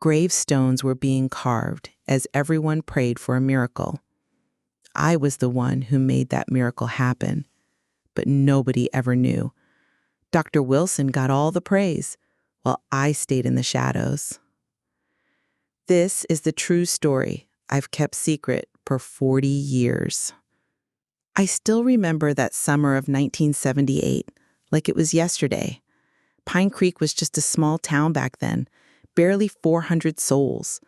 Gravestones were being carved as everyone prayed for a miracle. I was the one who made that miracle happen, but nobody ever knew. Dr. Wilson got all the praise, while I stayed in the shadows. This is the true story I've kept secret for 40 years. I still remember that summer of 1978, like it was yesterday. Pine Creek was just a small town back then, barely 400 souls.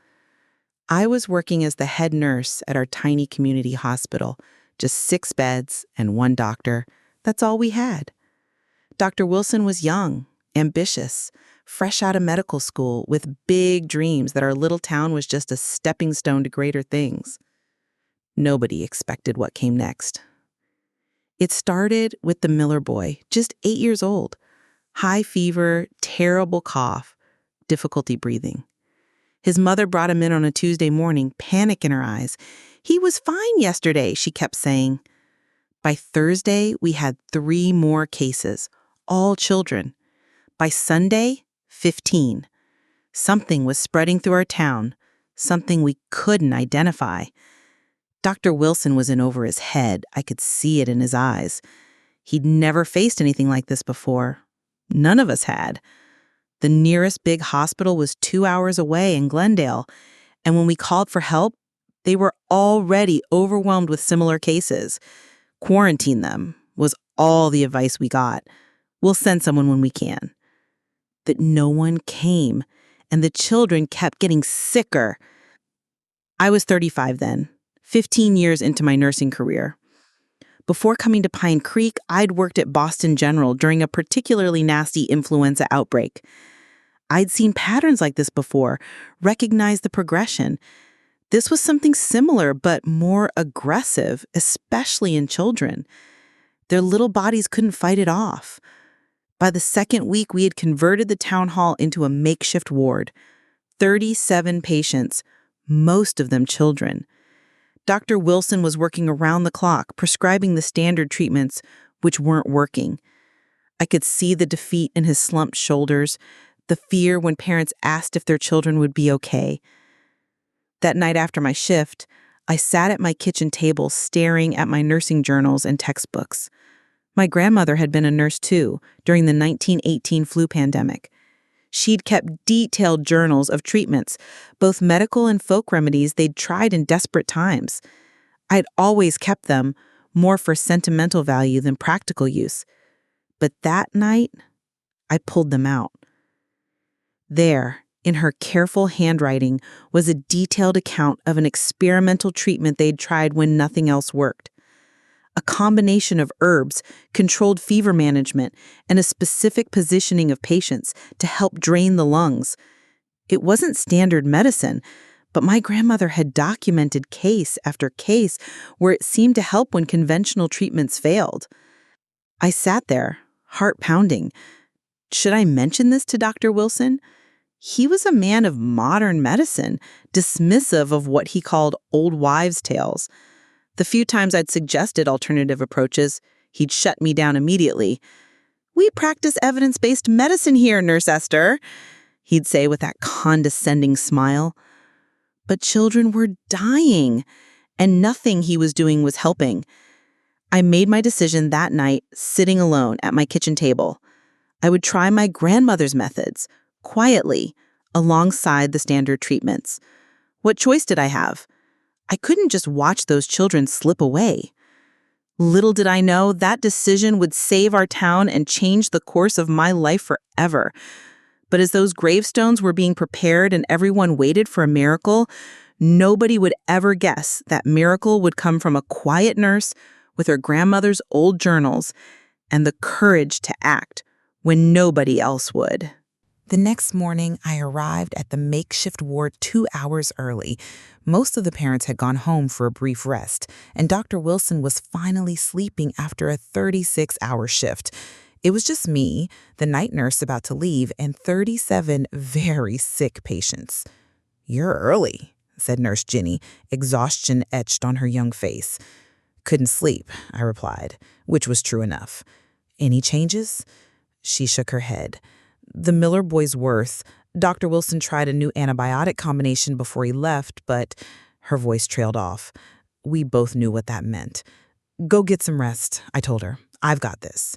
I was working as the head nurse at our tiny community hospital, just 6 beds and 1 doctor. That's all we had. Dr. Wilson was young, ambitious, fresh out of medical school with big dreams that our little town was just a stepping stone to greater things. Nobody expected what came next. It started with the Miller boy, just 8 years old. High fever, terrible cough, difficulty breathing. His mother brought him in on a Tuesday morning, panic in her eyes. "He was fine yesterday," she kept saying. By Thursday, we had 3 more cases, all children. By Sunday, 15. Something was spreading through our town, something we couldn't identify. Dr. Wilson was in over his head. I could see it in his eyes. He'd never faced anything like this before. None of us had. The nearest big hospital was 2 hours away in Glendale, and when we called for help, they were already overwhelmed with similar cases. Quarantine them was all the advice we got. We'll send someone when we can. But no one came, and the children kept getting sicker. I was 35 then, 15 years into my nursing career. Before coming to Pine Creek, I'd worked at Boston General during a particularly nasty influenza outbreak. I'd seen patterns like this before, recognized the progression. This was something similar but more aggressive, especially in children. Their little bodies couldn't fight it off. By the second week, we had converted the town hall into a makeshift ward. 37 patients, most of them children. Dr. Wilson was working around the clock, prescribing the standard treatments, which weren't working. I could see the defeat in his slumped shoulders, the fear when parents asked if their children would be okay. That night after my shift, I sat at my kitchen table staring at my nursing journals and textbooks. My grandmother had been a nurse too, during the 1918 flu pandemic. She'd kept detailed journals of treatments, both medical and folk remedies they'd tried in desperate times. I'd always kept them, more for sentimental value than practical use. But that night, I pulled them out. There, in her careful handwriting, was a detailed account of an experimental treatment they'd tried when nothing else worked. A combination of herbs, controlled fever management, and a specific positioning of patients to help drain the lungs. It wasn't standard medicine, but my grandmother had documented case after case where it seemed to help when conventional treatments failed. I sat there, heart pounding. Should I mention this to Dr. Wilson? He was a man of modern medicine, dismissive of what he called old wives' tales. The few times I'd suggested alternative approaches, he'd shut me down immediately. "We practice evidence-based medicine here, Nurse Esther," he'd say with that condescending smile. But children were dying, and nothing he was doing was helping. I made my decision that night, sitting alone at my kitchen table. I would try my grandmother's methods, quietly, alongside the standard treatments. What choice did I have? I couldn't just watch those children slip away. Little did I know that decision would save our town and change the course of my life forever. But as those gravestones were being prepared and everyone waited for a miracle, nobody would ever guess that miracle would come from a quiet nurse with her grandmother's old journals and the courage to act when nobody else would. The next morning, I arrived at the makeshift ward 2 hours early. Most of the parents had gone home for a brief rest, and Dr. Wilson was finally sleeping after a 36-hour shift. It was just me, the night nurse about to leave, and 37 very sick patients. "You're early," said Nurse Jenny, exhaustion etched on her young face. "Couldn't sleep," I replied, which was true enough. "Any changes?" She shook her head. "The Miller boy's worse. Dr. Wilson tried a new antibiotic combination before he left, but her voice trailed off. We both knew what that meant. Go get some rest, I told her. I've got this.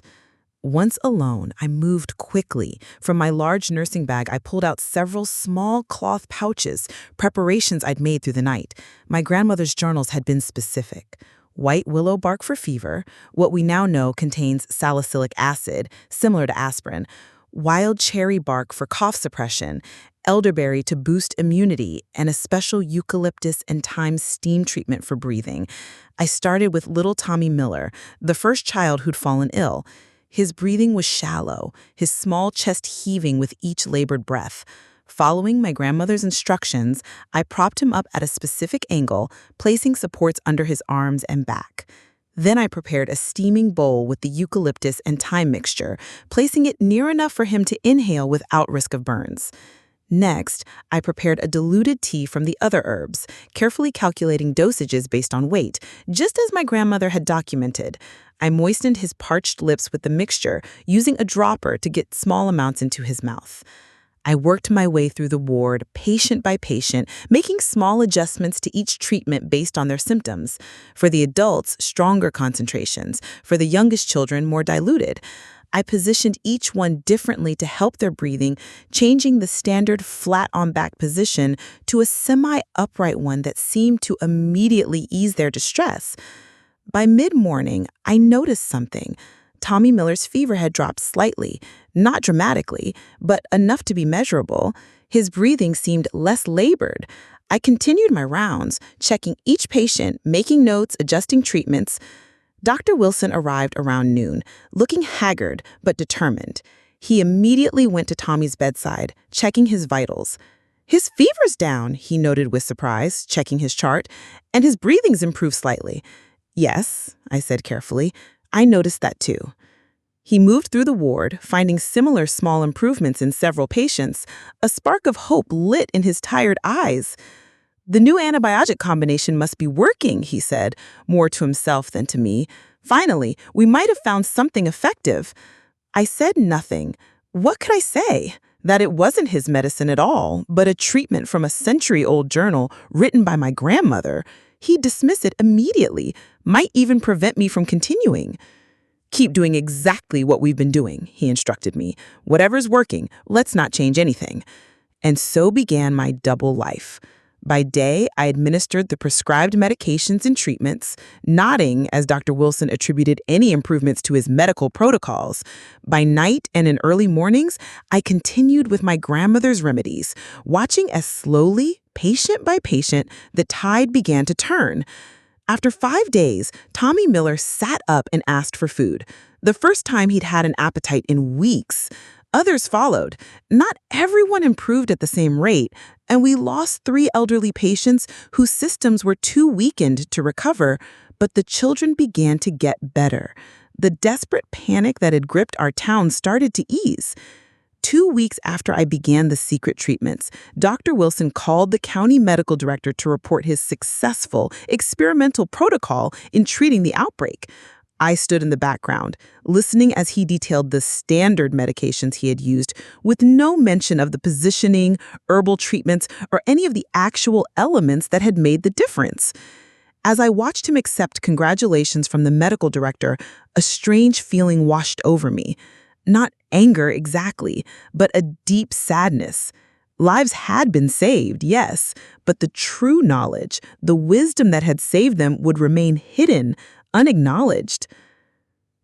Once alone, I moved quickly. From my large nursing bag, I pulled out several small cloth pouches, preparations I'd made through the night. My grandmother's journals had been specific. White willow bark for fever, what we now know contains salicylic acid, similar to aspirin. Wild cherry bark for cough suppression, elderberry to boost immunity, and a special eucalyptus and thyme steam treatment for breathing. I started with little Tommy Miller, the first child who'd fallen ill. His breathing was shallow, his small chest heaving with each labored breath. Following my grandmother's instructions, I propped him up at a specific angle, placing supports under his arms and back. Then I prepared a steaming bowl with the eucalyptus and thyme mixture, placing it near enough for him to inhale without risk of burns. Next, I prepared a diluted tea from the other herbs, carefully calculating dosages based on weight, just as my grandmother had documented. I moistened his parched lips with the mixture, using a dropper to get small amounts into his mouth. I worked my way through the ward, patient by patient, making small adjustments to each treatment based on their symptoms. For the adults, stronger concentrations. For the youngest children, more diluted. I positioned each one differently to help their breathing, changing the standard flat-on-back position to a semi-upright one that seemed to immediately ease their distress. By mid-morning, I noticed something. Tommy Miller's fever had dropped slightly, not dramatically, but enough to be measurable. His breathing seemed less labored. I continued my rounds, checking each patient, making notes, adjusting treatments. Dr. Wilson arrived around noon, looking haggard but determined. He immediately went to Tommy's bedside, checking his vitals. His fever's down, he noted with surprise, checking his chart, and his breathing's improved slightly. Yes, I said carefully. I noticed that too. He moved through the ward, finding similar small improvements in several patients. A spark of hope lit in his tired eyes. The new antibiotic combination must be working, he said, more to himself than to me. Finally, we might have found something effective. I said nothing. What could I say? That it wasn't his medicine at all, but a treatment from a century-old journal written by my grandmother. He'd dismiss it immediately, might even prevent me from continuing. Keep doing exactly what we've been doing, he instructed me. Whatever's working, let's not change anything. And so began my double life. By day, I administered the prescribed medications and treatments, nodding as Dr. Wilson attributed any improvements to his medical protocols. By night and in early mornings, I continued with my grandmother's remedies, watching as slowly, patient by patient, the tide began to turn. After 5 days, Tommy Miller sat up and asked for food. The first time he'd had an appetite in weeks. Others followed. Not everyone improved at the same rate, and we lost 3 elderly patients whose systems were too weakened to recover, but the children began to get better. The desperate panic that had gripped our town started to ease. 2 weeks after I began the secret treatments, Dr. Wilson called the county medical director to report his successful experimental protocol in treating the outbreak. I stood in the background, listening as he detailed the standard medications he had used, with no mention of the positioning, herbal treatments, or any of the actual elements that had made the difference. As I watched him accept congratulations from the medical director, a strange feeling washed over me. Not anger exactly, but a deep sadness. Lives had been saved, yes, but the true knowledge, the wisdom that had saved them would remain hidden, unacknowledged.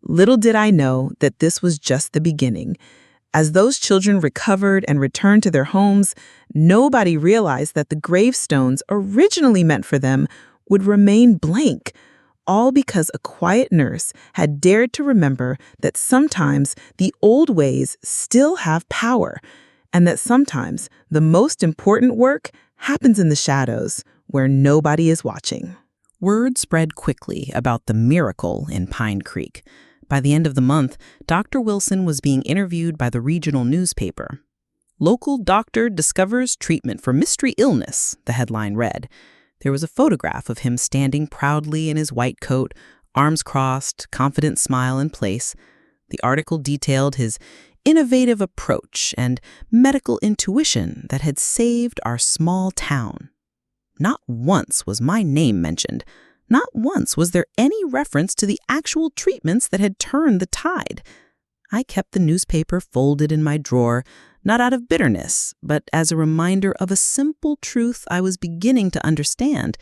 Little did I know that this was just the beginning. As those children recovered and returned to their homes, nobody realized that the gravestones originally meant for them would remain blank, all because a quiet nurse had dared to remember that sometimes the old ways still have power, and that sometimes the most important work happens in the shadows where nobody is watching. Word spread quickly about the miracle in Pine Creek. By the end of the month, Dr. Wilson was being interviewed by the regional newspaper. "Local doctor discovers treatment for mystery illness," the headline read. There was a photograph of him standing proudly in his white coat, arms crossed, confident smile in place. The article detailed his innovative approach and medical intuition that had saved our small town. Not once was my name mentioned. Not once was there any reference to the actual treatments that had turned the tide. I kept the newspaper folded in my drawer, not out of bitterness, but as a reminder of a simple truth I was beginning to understand.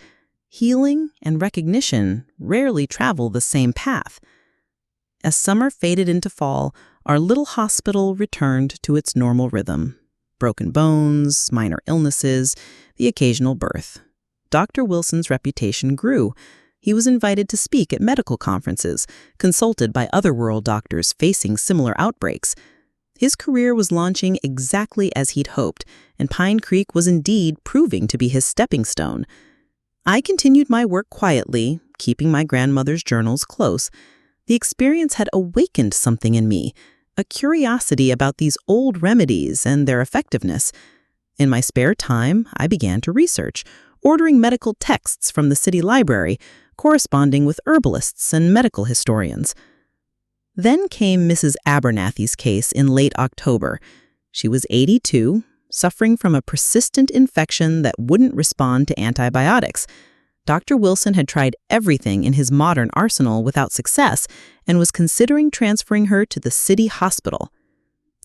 Healing and recognition rarely travel the same path. As summer faded into fall, our little hospital returned to its normal rhythm. Broken bones, minor illnesses, the occasional birth. Dr. Wilson's reputation grew. He was invited to speak at medical conferences, consulted by other rural doctors facing similar outbreaks. His career was launching exactly as he'd hoped, and Pine Creek was indeed proving to be his stepping stone. I continued my work quietly, keeping my grandmother's journals close. The experience had awakened something in me, a curiosity about these old remedies and their effectiveness. In my spare time, I began to research, ordering medical texts from the city library, corresponding with herbalists and medical historians. Then came Mrs. Abernathy's case in late October. She was 82, suffering from a persistent infection that wouldn't respond to antibiotics. Dr. Wilson had tried everything in his modern arsenal without success and was considering transferring her to the city hospital.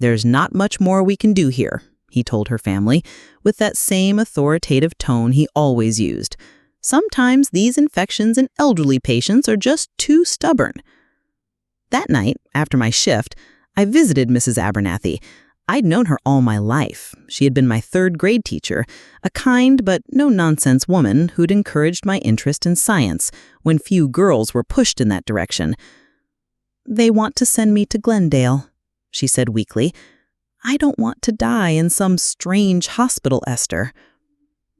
"There's not much more we can do here," he told her family, with that same authoritative tone he always used. "Sometimes these infections in elderly patients are just too stubborn." That night, after my shift, I visited Mrs. Abernathy. I'd known her all my life. She had been my third-grade teacher, a kind but no-nonsense woman who'd encouraged my interest in science when few girls were pushed in that direction. "They want to send me to Glendale," she said weakly. "I don't want to die in some strange hospital, Esther."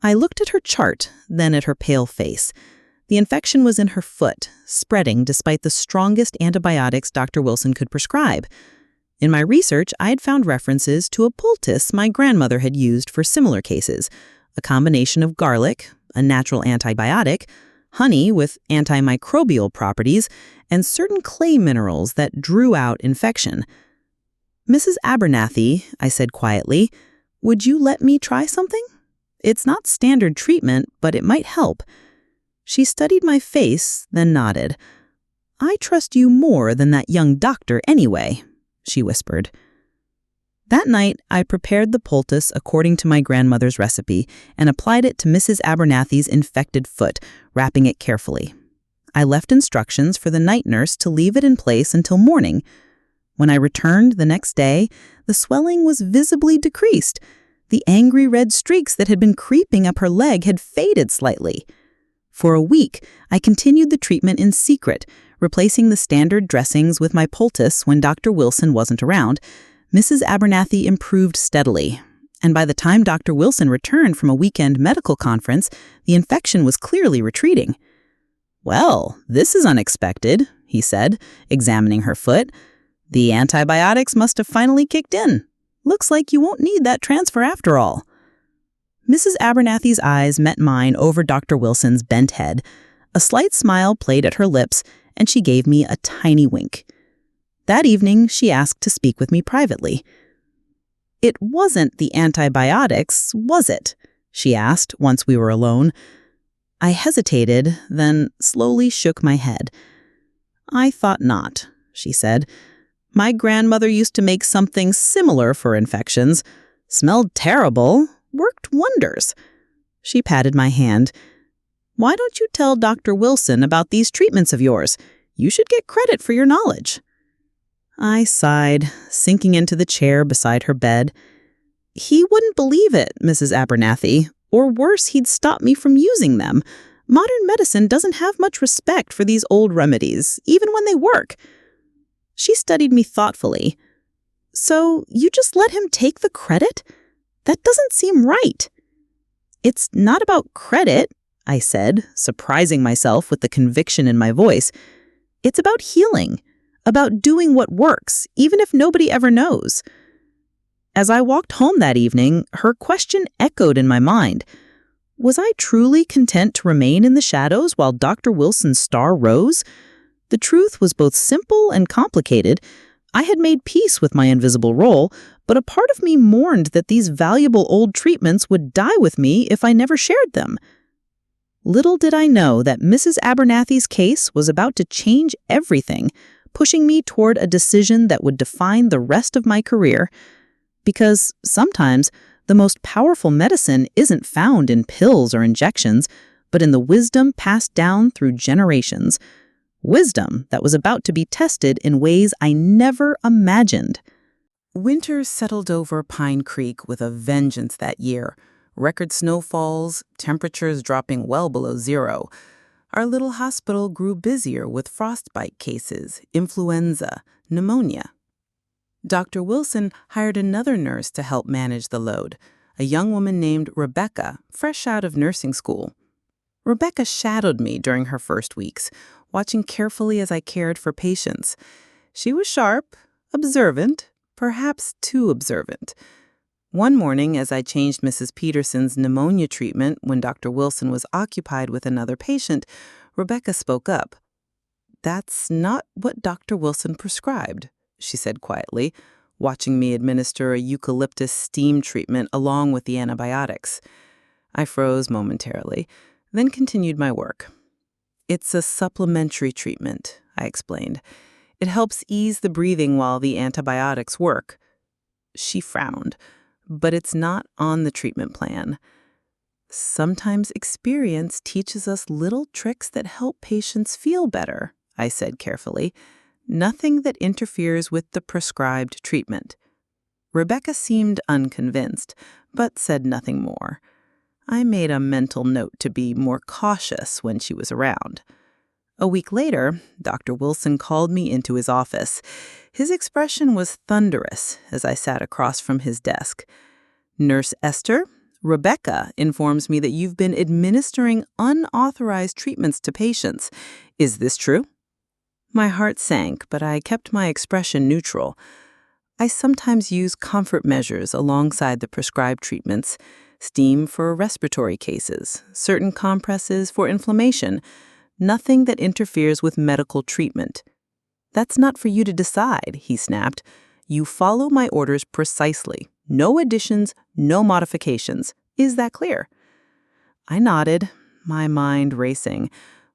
I looked at her chart, then at her pale face. The infection was in her foot, spreading despite the strongest antibiotics Dr. Wilson could prescribe. In my research, I had found references to a poultice my grandmother had used for similar cases, a combination of garlic, a natural antibiotic, honey with antimicrobial properties, and certain clay minerals that drew out infection. "Mrs. Abernathy," I said quietly, "would you let me try something? It's not standard treatment, but it might help." She studied my face, then nodded. "I trust you more than that young doctor anyway," she whispered. That night, I prepared the poultice according to my grandmother's recipe and applied it to Mrs. Abernathy's infected foot, wrapping it carefully. I left instructions for the night nurse to leave it in place until morning. When I returned the next day, the swelling was visibly decreased. The angry red streaks that had been creeping up her leg had faded slightly. For a week, I continued the treatment in secret, replacing the standard dressings with my poultice when Dr. Wilson wasn't around. Mrs. Abernathy improved steadily, and by the time Dr. Wilson returned from a weekend medical conference, the infection was clearly retreating. "Well, this is unexpected," he said, examining her foot. "The antibiotics must have finally kicked in. Looks like you won't need that transfer after all." Mrs. Abernathy's eyes met mine over Dr. Wilson's bent head. A slight smile played at her lips, and she gave me a tiny wink. That evening, she asked to speak with me privately. "It wasn't the antibiotics, was it?" she asked once we were alone. I hesitated, then slowly shook my head. "I thought not," she said. "My grandmother used to make something similar for infections. Smelled terrible, worked wonders." She patted my hand. "Why don't you tell Dr. Wilson about these treatments of yours? You should get credit for your knowledge." I sighed, sinking into the chair beside her bed. "He wouldn't believe it, Mrs. Abernathy, or worse, he'd stop me from using them. Modern medicine doesn't have much respect for these old remedies, even when they work." She studied me thoughtfully. "So you just let him take the credit? That doesn't seem right." "It's not about credit," I said, surprising myself with the conviction in my voice. "It's about healing, about doing what works, even if nobody ever knows." As I walked home that evening, her question echoed in my mind. Was I truly content to remain in the shadows while Dr. Wilson's star rose? The truth was both simple and complicated. I had made peace with my invisible role, but a part of me mourned that these valuable old treatments would die with me if I never shared them. Little did I know that Mrs. Abernathy's case was about to change everything, pushing me toward a decision that would define the rest of my career. Because sometimes the most powerful medicine isn't found in pills or injections, but in the wisdom passed down through generations. Wisdom that was about to be tested in ways I never imagined. Winter settled over Pine Creek with a vengeance that year. Record snowfalls, temperatures dropping well below zero. Our little hospital grew busier with frostbite cases, influenza, pneumonia. Dr. Wilson hired another nurse to help manage the load, a young woman named Rebecca, fresh out of nursing school. Rebecca shadowed me during her first weeks, watching carefully as I cared for patients. She was sharp, observant, perhaps too observant. One morning, as I changed Mrs. Peterson's pneumonia treatment when Dr. Wilson was occupied with another patient, Rebecca spoke up. "That's not what Dr. Wilson prescribed," she said quietly, watching me administer a eucalyptus steam treatment along with the antibiotics. I froze momentarily, then continued my work. "It's a supplementary treatment," I explained. "It helps ease the breathing while the antibiotics work." She frowned. "But it's not on the treatment plan." "Sometimes experience teaches us little tricks that help patients feel better," I said carefully. "Nothing that interferes with the prescribed treatment." Rebecca seemed unconvinced, but said nothing more. I made a mental note to be more cautious when she was around. A week later, Dr. Wilson called me into his office. His expression was thunderous as I sat across from his desk. "Nurse Esther, Rebecca informs me that you've been administering unauthorized treatments to patients. Is this true?" My heart sank, but I kept my expression neutral. "I sometimes use comfort measures alongside the prescribed treatments. Steam for respiratory cases, certain compresses for inflammation, nothing that interferes with medical treatment." "That's not for you to decide," he snapped. "You follow my orders precisely. No additions, no modifications. Is that clear?" I nodded, my mind racing.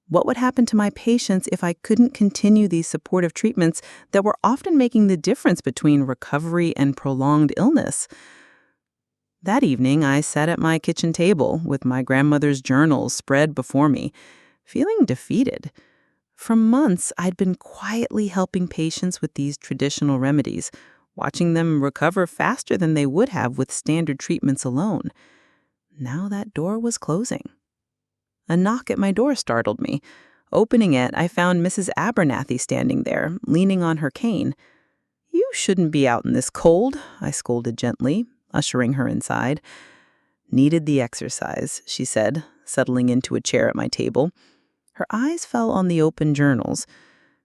What would happen to my patients if I couldn't continue these supportive treatments that were often making the difference between recovery and prolonged illness? That evening, I sat at my kitchen table with my grandmother's journals spread before me, feeling defeated. For months, I'd been quietly helping patients with these traditional remedies, watching them recover faster than they would have with standard treatments alone. Now that door was closing. A knock at my door startled me. Opening it, I found Mrs. Abernathy standing there, leaning on her cane. "You shouldn't be out in this cold," I scolded gently, ushering her inside. "Needed the exercise," she said, settling into a chair at my table. Her eyes fell on the open journals.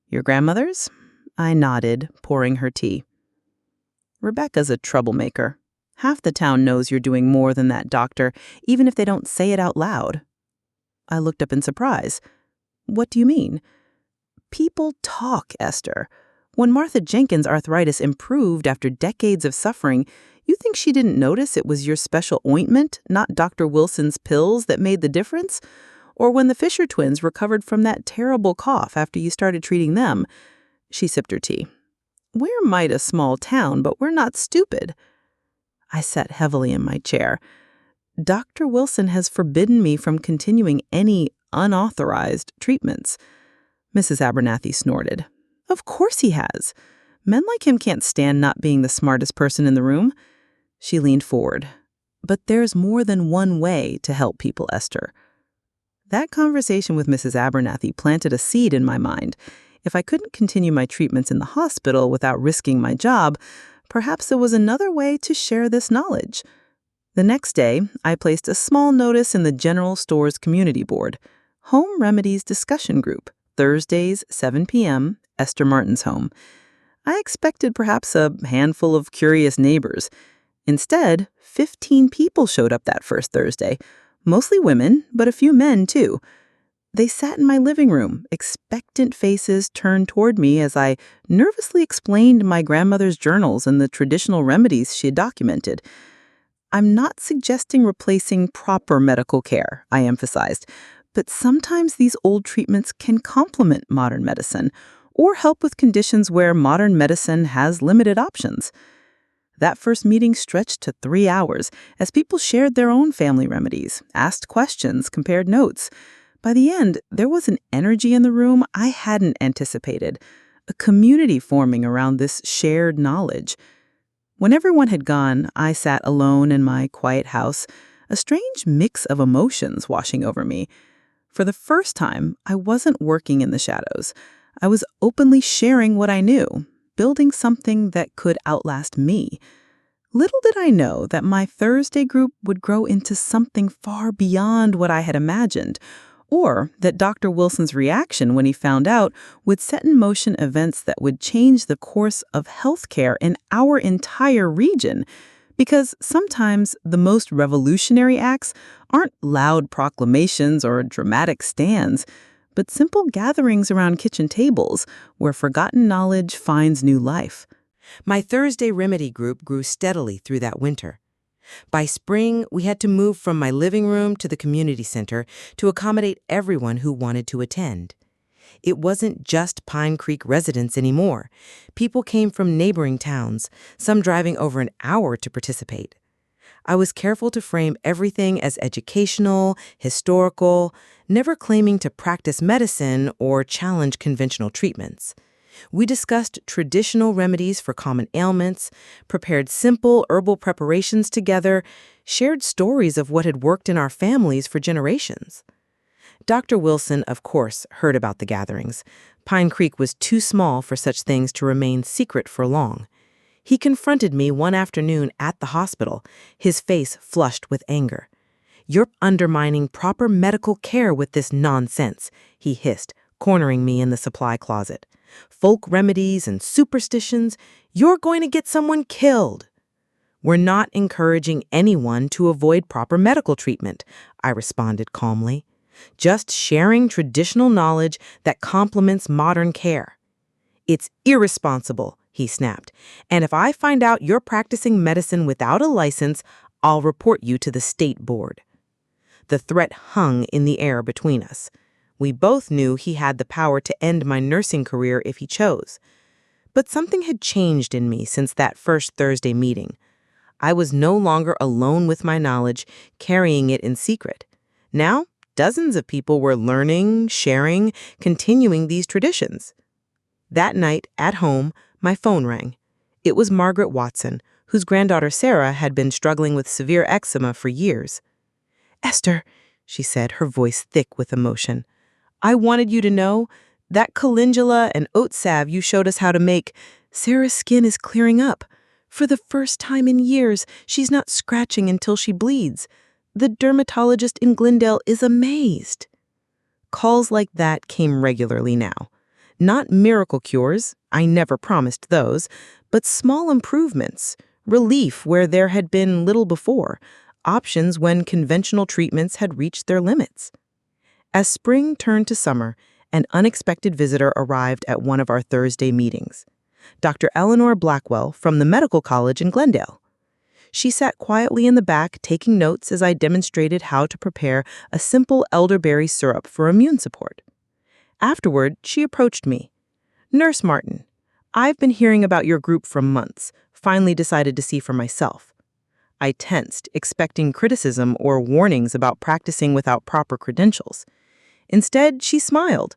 "Your grandmother's?" I nodded, pouring her tea. "Rebecca's a troublemaker. Half the town knows you're doing more than that doctor, even if they don't say it out loud." I looked up in surprise. "What do you mean?" "People talk, Esther. When Martha Jenkins' arthritis improved after decades of suffering, you think she didn't notice it was your special ointment, not Dr. Wilson's pills, that made the difference? Or when the Fisher twins recovered from that terrible cough after you started treating them?" She sipped her tea. "We're might a small town, but we're not stupid." I sat heavily in my chair. "Dr. Wilson has forbidden me from continuing any unauthorized treatments." Mrs. Abernathy snorted. "Of course he has. Men like him can't stand not being the smartest person in the room." She leaned forward. "But there's more than one way to help people, Esther." That conversation with Mrs. Abernathy planted a seed in my mind. If I couldn't continue my treatments in the hospital without risking my job, perhaps there was another way to share this knowledge. The next day, I placed a small notice in the General Store's community board. "Home Remedies Discussion Group, Thursdays, 7 p.m., Esther Martin's home." I expected perhaps a handful of curious neighbors. Instead, 15 people showed up that first Thursday, mostly women, but a few men too. They sat in my living room, expectant faces turned toward me as I nervously explained my grandmother's journals and the traditional remedies she had documented. I'm not suggesting replacing proper medical care, I emphasized, but sometimes these old treatments can complement modern medicine or help with conditions where modern medicine has limited options. That first meeting stretched to 3 hours as people shared their own family remedies, asked questions, compared notes. By the end, there was an energy in the room I hadn't anticipated, a community forming around this shared knowledge. When everyone had gone, I sat alone in my quiet house, a strange mix of emotions washing over me. For the first time, I wasn't working in the shadows. I was openly sharing what I knew, building something that could outlast me. Little did I know that my Thursday group would grow into something far beyond what I had imagined, or that Dr. Wilson's reaction when he found out would set in motion events that would change the course of healthcare in our entire region. Because sometimes the most revolutionary acts aren't loud proclamations or dramatic stands, but simple gatherings around kitchen tables where forgotten knowledge finds new life. My Thursday remedy group grew steadily through that winter. By spring, we had to move from my living room to the community center to accommodate everyone who wanted to attend. It wasn't just Pine Creek residents anymore. People came from neighboring towns, some driving over an hour to participate. I was careful to frame everything as educational, historical, never claiming to practice medicine or challenge conventional treatments. We discussed traditional remedies for common ailments, prepared simple herbal preparations together, shared stories of what had worked in our families for generations. Dr. Wilson, of course, heard about the gatherings. Pine Creek was too small for such things to remain secret for long. He confronted me one afternoon at the hospital, his face flushed with anger. "You're undermining proper medical care with this nonsense," he hissed, cornering me in the supply closet. "Folk remedies and superstitions, you're going to get someone killed." "We're not encouraging anyone to avoid proper medical treatment," I responded calmly. "Just sharing traditional knowledge that complements modern care." "It's irresponsible," he snapped. "And if I find out you're practicing medicine without a license, I'll report you to the state board." The threat hung in the air between us. We both knew he had the power to end my nursing career if he chose. But something had changed in me since that first Thursday meeting. I was no longer alone with my knowledge, carrying it in secret. Now, dozens of people were learning, sharing, continuing these traditions. That night, at home, my phone rang. It was Margaret Watson, whose granddaughter Sarah had been struggling with severe eczema for years. "Esther," she said, her voice thick with emotion, "I wanted you to know that calendula and oat salve you showed us how to make, Sarah's skin is clearing up. For the first time in years, she's not scratching until she bleeds. The dermatologist in Glendale is amazed." Calls like that came regularly now. Not miracle cures, I never promised those, but small improvements, relief where there had been little before, options when conventional treatments had reached their limits. As spring turned to summer, an unexpected visitor arrived at one of our Thursday meetings. Dr. Eleanor Blackwell from the Medical College in Glendale. She sat quietly in the back taking notes as I demonstrated how to prepare a simple elderberry syrup for immune support. Afterward, she approached me. "Nurse Martin, I've been hearing about your group for months, finally decided to see for myself." I tensed, expecting criticism or warnings about practicing without proper credentials. Instead, she smiled.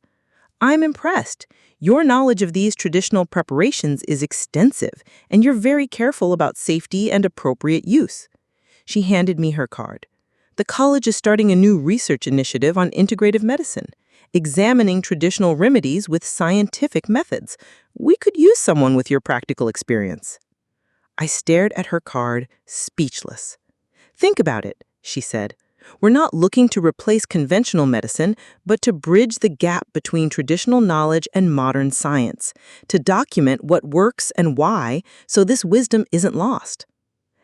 "I'm impressed. Your knowledge of these traditional preparations is extensive, and you're very careful about safety and appropriate use." She handed me her card. "The college is starting a new research initiative on integrative medicine, examining traditional remedies with scientific methods. We could use someone with your practical experience." I stared at her card, speechless. "Think about it," she said. "We're not looking to replace conventional medicine, but to bridge the gap between traditional knowledge and modern science, to document what works and why, so this wisdom isn't lost."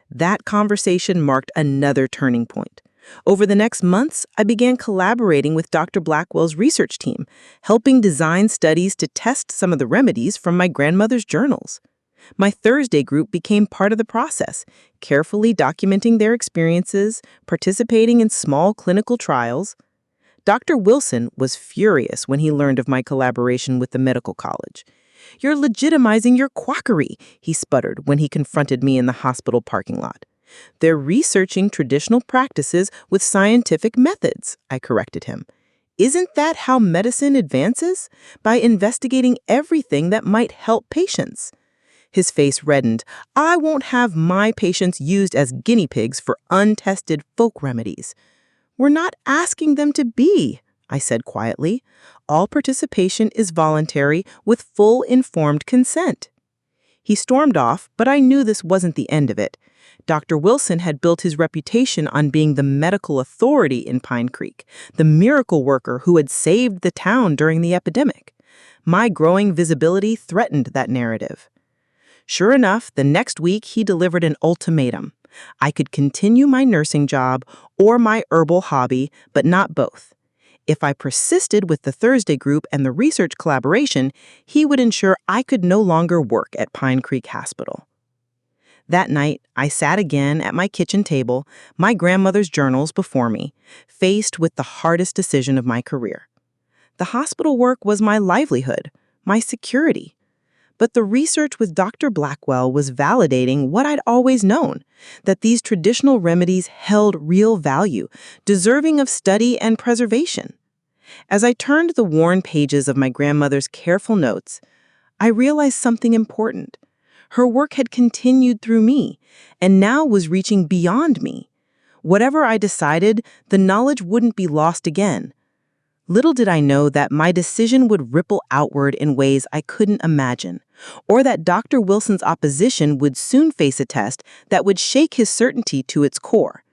That conversation marked another turning point. Over the next months, I began collaborating with Dr. Blackwell's research team, helping design studies to test some of the remedies from my grandmother's journals. My Thursday group became part of the process, carefully documenting their experiences, participating in small clinical trials. Dr. Wilson was furious when he learned of my collaboration with the medical college. "You're legitimizing your quackery," he sputtered when he confronted me in the hospital parking lot. "They're researching traditional practices with scientific methods," I corrected him. "Isn't that how medicine advances? By investigating everything that might help patients." His face reddened. "I won't have my patients used as guinea pigs for untested folk remedies." "We're not asking them to be," I said quietly. "All participation is voluntary with full informed consent." He stormed off, but I knew this wasn't the end of it. Dr. Wilson had built his reputation on being the medical authority in Pine Creek, the miracle worker who had saved the town during the epidemic. My growing visibility threatened that narrative. Sure enough, the next week he delivered an ultimatum. I could continue my nursing job or my herbal hobby, but not both. If I persisted with the Thursday group and the research collaboration, he would ensure I could no longer work at Pine Creek Hospital. That night, I sat again at my kitchen table, my grandmother's journals before me, faced with the hardest decision of my career. The hospital work was my livelihood, my security. But the research with Dr. Blackwell was validating what I'd always known, that these traditional remedies held real value, deserving of study and preservation. As I turned the worn pages of my grandmother's careful notes, I realized something important. Her work had continued through me, and now was reaching beyond me. Whatever I decided, the knowledge wouldn't be lost again. Little did I know that my decision would ripple outward in ways I couldn't imagine, or that Dr. Wilson's opposition would soon face a test that would shake his certainty to its core.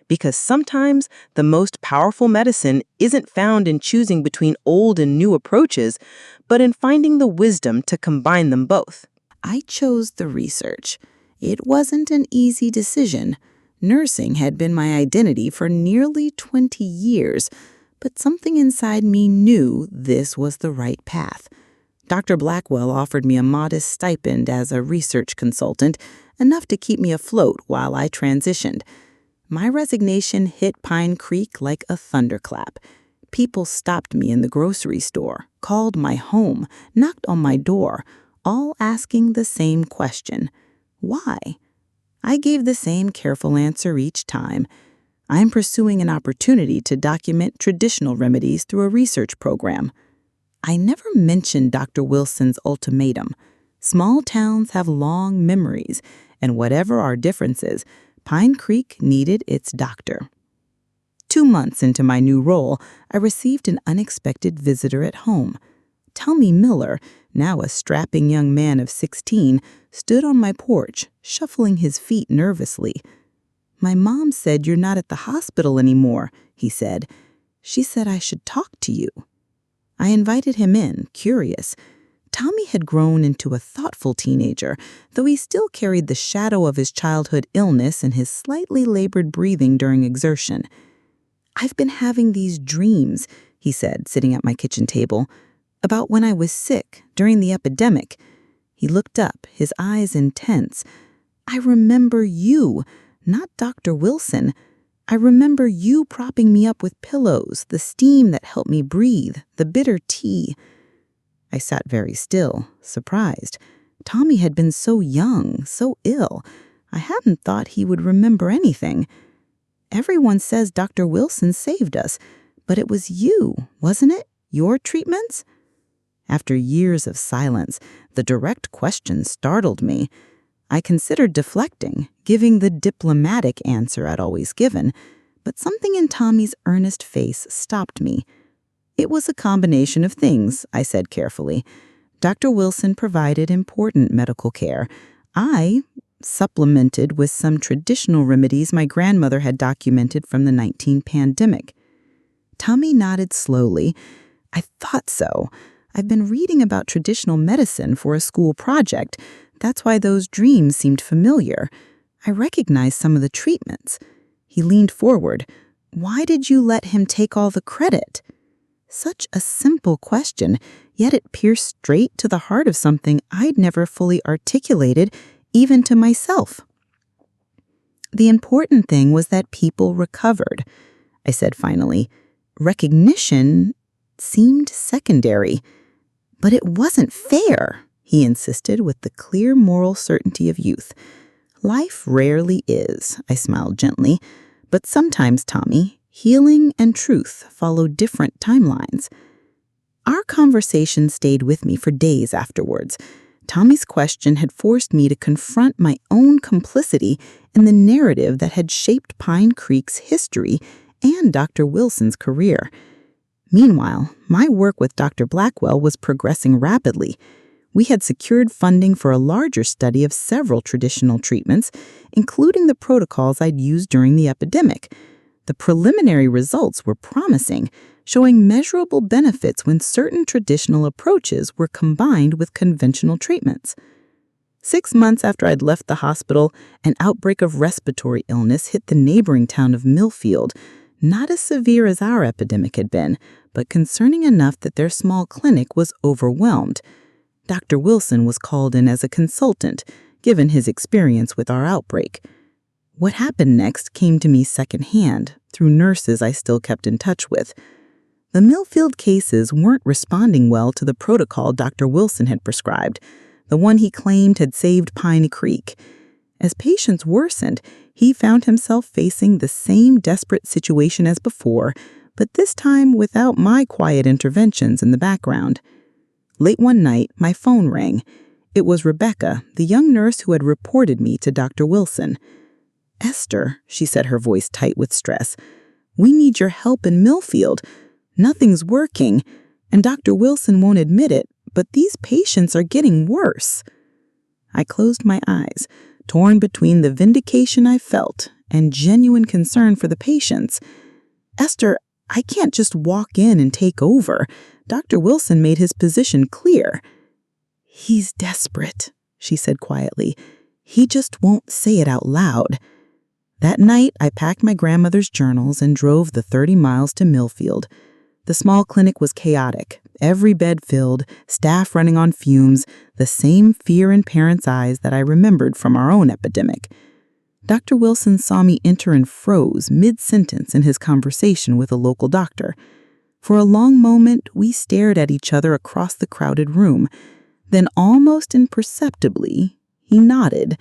Because sometimes the most powerful medicine isn't found in choosing between old and new approaches, but in finding the wisdom to combine them both. I chose the research. It wasn't an easy decision. Nursing had been my identity for nearly 20 years, but something inside me knew this was the right path. Dr. Blackwell offered me a modest stipend as a research consultant, enough to keep me afloat while I transitioned. My resignation hit Pine Creek like a thunderclap. People stopped me in the grocery store, called my home, knocked on my door, all asking the same question: why? I gave the same careful answer each time. I'm pursuing an opportunity to document traditional remedies through a research program. I never mentioned Dr. Wilson's ultimatum. Small towns have long memories, and whatever our differences, Pine Creek needed its doctor. 2 months into my new role, I received an unexpected visitor at home. Tommy Miller, now a strapping young man of 16, stood on my porch, shuffling his feet nervously. "My mom said you're not at the hospital anymore," he said. "She said I should talk to you." I invited him in, curious. Tommy had grown into a thoughtful teenager, though he still carried the shadow of his childhood illness and his slightly labored breathing during exertion. "I've been having these dreams," he said, sitting at my kitchen table, "about when I was sick during the epidemic." He looked up, his eyes intense. "I remember you, not Dr. Wilson. I remember you propping me up with pillows, the steam that helped me breathe, the bitter tea." I sat very still, surprised. Tommy had been so young, so ill. I hadn't thought he would remember anything. "Everyone says Dr. Wilson saved us, but it was you, wasn't it? Your treatments?" After years of silence, the direct question startled me. I considered deflecting, giving the diplomatic answer I'd always given, but something in Tommy's earnest face stopped me. "It was a combination of things," I said carefully. "Dr. Wilson provided important medical care. I supplemented with some traditional remedies my grandmother had documented from the 19 pandemic." Tommy nodded slowly. "I thought so. I've been reading about traditional medicine for a school project. That's why those dreams seemed familiar. I recognized some of the treatments." He leaned forward. Why did you let him take all the credit? Such a simple question, yet it pierced straight to the heart of something I'd never fully articulated, even to myself. The important thing was that people recovered, I said finally. Recognition seemed secondary. But it wasn't fair, he insisted with the clear moral certainty of youth. Life rarely is, I smiled gently. But sometimes, Tommy, healing and truth follow different timelines. Our conversation stayed with me for days afterwards. Tommy's question had forced me to confront my own complicity in the narrative that had shaped Pine Creek's history and Dr. Wilson's career. Meanwhile, my work with Dr. Blackwell was progressing rapidly. We had secured funding for a larger study of several traditional treatments, including the protocols I'd used during the epidemic. The preliminary results were promising, showing measurable benefits when certain traditional approaches were combined with conventional treatments. 6 months after I'd left the hospital, an outbreak of respiratory illness hit the neighboring town of Millfield, not as severe as our epidemic had been, but concerning enough that their small clinic was overwhelmed. Dr. Wilson was called in as a consultant, given his experience with our outbreak. What happened next came to me secondhand, through nurses I still kept in touch with. The Millfield cases weren't responding well to the protocol Dr. Wilson had prescribed, the one he claimed had saved Pine Creek. As patients worsened, he found himself facing the same desperate situation as before, but this time without my quiet interventions in the background. Late one night, my phone rang. It was Rebecca, the young nurse who had reported me to Dr. Wilson. "Esther," she said, her voice tight with stress, "we need your help in Millfield. Nothing's working, and Dr. Wilson won't admit it, but these patients are getting worse." I closed my eyes, torn between the vindication I felt and genuine concern for the patients. "Esther, I can't just walk in and take over. Dr. Wilson made his position clear." "He's desperate," she said quietly. "He just won't say it out loud." That night, I packed my grandmother's journals and drove the 30 miles to Millfield. The small clinic was chaotic, every bed filled, staff running on fumes, the same fear in parents' eyes that I remembered from our own epidemic. Dr. Wilson saw me enter and froze mid-sentence in his conversation with a local doctor. For a long moment, we stared at each other across the crowded room. Then, almost imperceptibly, he nodded.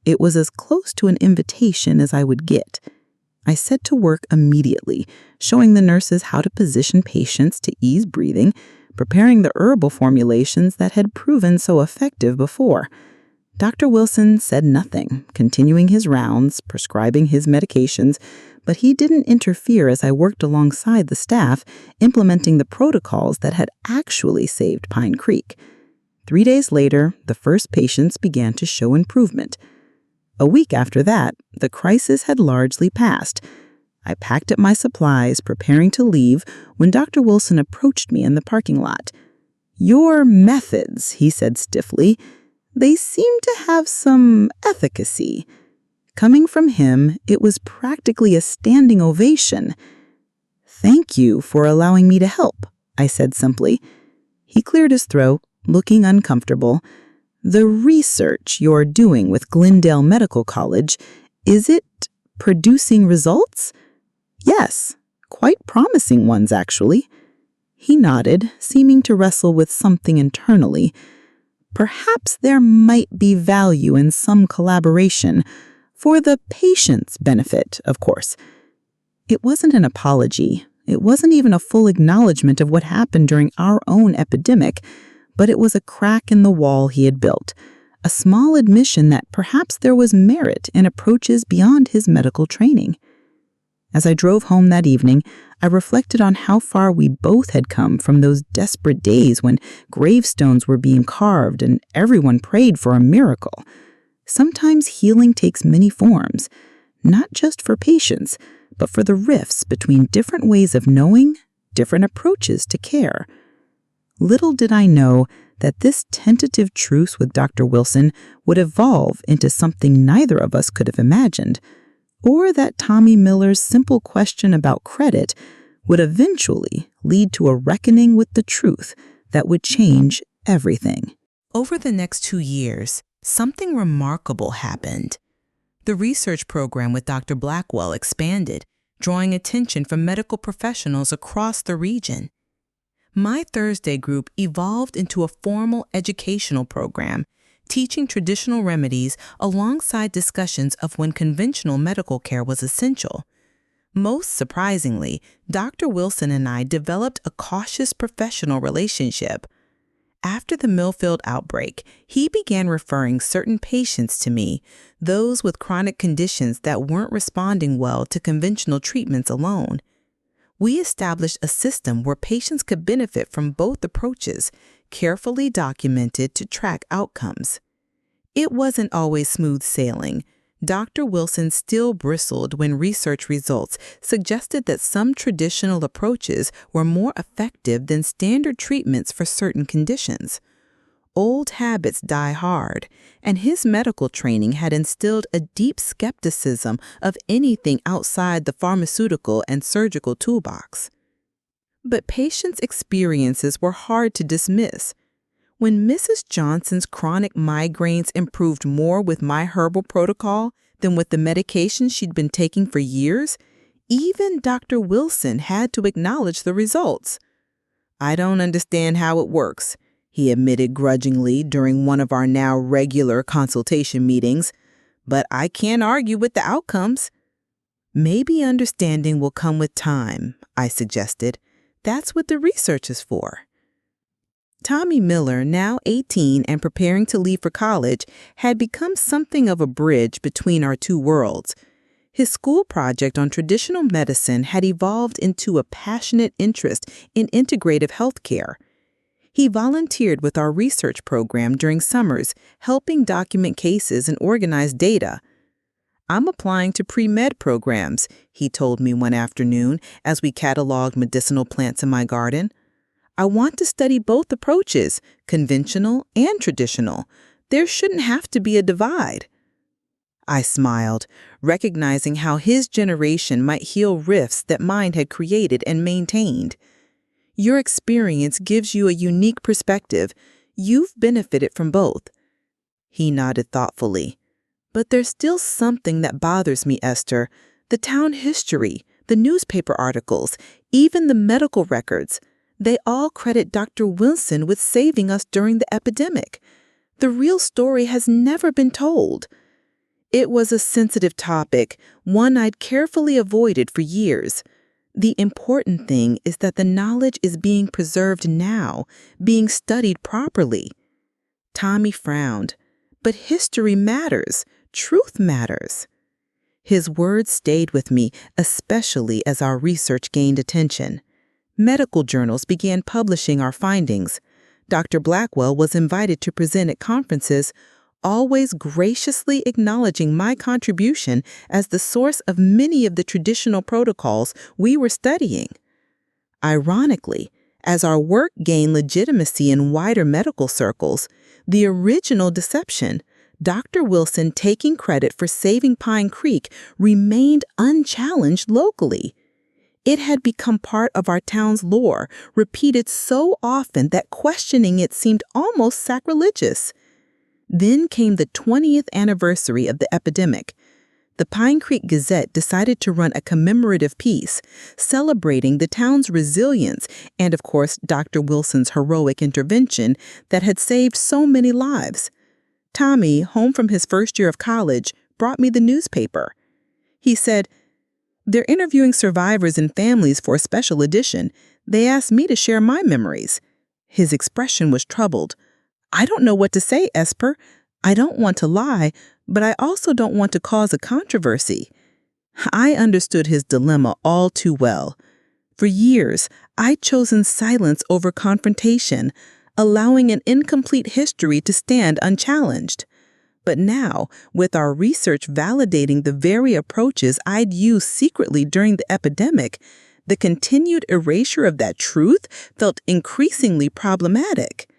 It was as close to an invitation as I would get. I set to work immediately, showing the nurses how to position patients to ease breathing, preparing the herbal formulations that had proven so effective before. Dr. Wilson said nothing, continuing his rounds, prescribing his medications, but he didn't interfere as I worked alongside the staff, implementing the protocols that had actually saved Pine Creek. 3 days later, the first patients began to show improvement. A week after that, the crisis had largely passed. I packed up my supplies, preparing to leave, when Dr. Wilson approached me in the parking lot. "Your methods," he said stiffly, "they seem to have some efficacy." Coming from him, it was practically a standing ovation. "Thank you for allowing me to help," I said simply. He cleared his throat, looking uncomfortable. "The research you're doing with Glendale Medical College, is it producing results?" "Yes, quite promising ones, actually." He nodded, seeming to wrestle with something internally. "Perhaps there might be value in some collaboration, for the patient's benefit, of course." It wasn't an apology. It wasn't even a full acknowledgement of what happened during our own epidemic, but it was a crack in the wall he had built, a small admission that perhaps there was merit in approaches beyond his medical training. As I drove home that evening, I reflected on how far we both had come from those desperate days when gravestones were being carved and everyone prayed for a miracle. Sometimes healing takes many forms, not just for patients, but for the rifts between different ways of knowing, different approaches to care. Little did I know that this tentative truce with Dr. Wilson would evolve into something neither of us could have imagined: or that Tommy Miller's simple question about credit would eventually lead to a reckoning with the truth that would change everything. Over the next 2 years, something remarkable happened. The research program with Dr. Blackwell expanded, drawing attention from medical professionals across the region. My Thursday group evolved into a formal educational program, teaching traditional remedies alongside discussions of when conventional medical care was essential. Most surprisingly, Dr. Wilson and I developed a cautious professional relationship. After the Millfield outbreak, he began referring certain patients to me, those with chronic conditions that weren't responding well to conventional treatments alone. We established a system where patients could benefit from both approaches, carefully documented to track outcomes. It wasn't always smooth sailing. Dr. Wilson still bristled when research results suggested that some traditional approaches were more effective than standard treatments for certain conditions. Old habits die hard, and his medical training had instilled a deep skepticism of anything outside the pharmaceutical and surgical toolbox. But patients' experiences were hard to dismiss. When Mrs. Johnson's chronic migraines improved more with my herbal protocol than with the medication she'd been taking for years, even Dr. Wilson had to acknowledge the results. "I don't understand how it works," he admitted grudgingly during one of our now regular consultation meetings, "but I can't argue with the outcomes." "Maybe understanding will come with time," I suggested. "That's what the research is for." Tommy Miller, now 18 and preparing to leave for college, had become something of a bridge between our two worlds. His school project on traditional medicine had evolved into a passionate interest in integrative healthcare. He volunteered with our research program during summers, helping document cases and organize data. "I'm applying to pre-med programs," he told me one afternoon as we cataloged medicinal plants in my garden. "I want to study both approaches, conventional and traditional. There shouldn't have to be a divide." I smiled, recognizing how his generation might heal rifts that mine had created and maintained. "Your experience gives you a unique perspective. You've benefited from both." He nodded thoughtfully. "But there's still something that bothers me, Esther. The town history, the newspaper articles, even the medical records. They all credit Dr. Wilson with saving us during the epidemic. The real story has never been told." It was a sensitive topic, one I'd carefully avoided for years. The important thing is that the knowledge is being preserved now, being studied properly. Tommy frowned. "But history matters. Truth matters." His words stayed with me, especially as our research gained attention. Medical journals began publishing our findings. Dr. Blackwell was invited to present at conferences, always graciously acknowledging my contribution as the source of many of the traditional protocols we were studying. Ironically, as our work gained legitimacy in wider medical circles, the original deception, Dr. Wilson taking credit for saving Pine Creek, remained unchallenged locally. It had become part of our town's lore, repeated so often that questioning it seemed almost sacrilegious. Then came the 20th anniversary of the epidemic. The Pine Creek Gazette decided to run a commemorative piece, celebrating the town's resilience and, of course, Dr. Wilson's heroic intervention that had saved so many lives. Tommy, home from his first year of college, brought me the newspaper. He said, "They're interviewing survivors and families for a special edition. They asked me to share my memories." His expression was troubled. "I don't know what to say, Esper. I don't want to lie, but I also don't want to cause a controversy." I understood his dilemma all too well. For years, I'd chosen silence over confrontation, allowing an incomplete history to stand unchallenged. But now, with our research validating the very approaches I'd used secretly during the epidemic, the continued erasure of that truth felt increasingly problematic.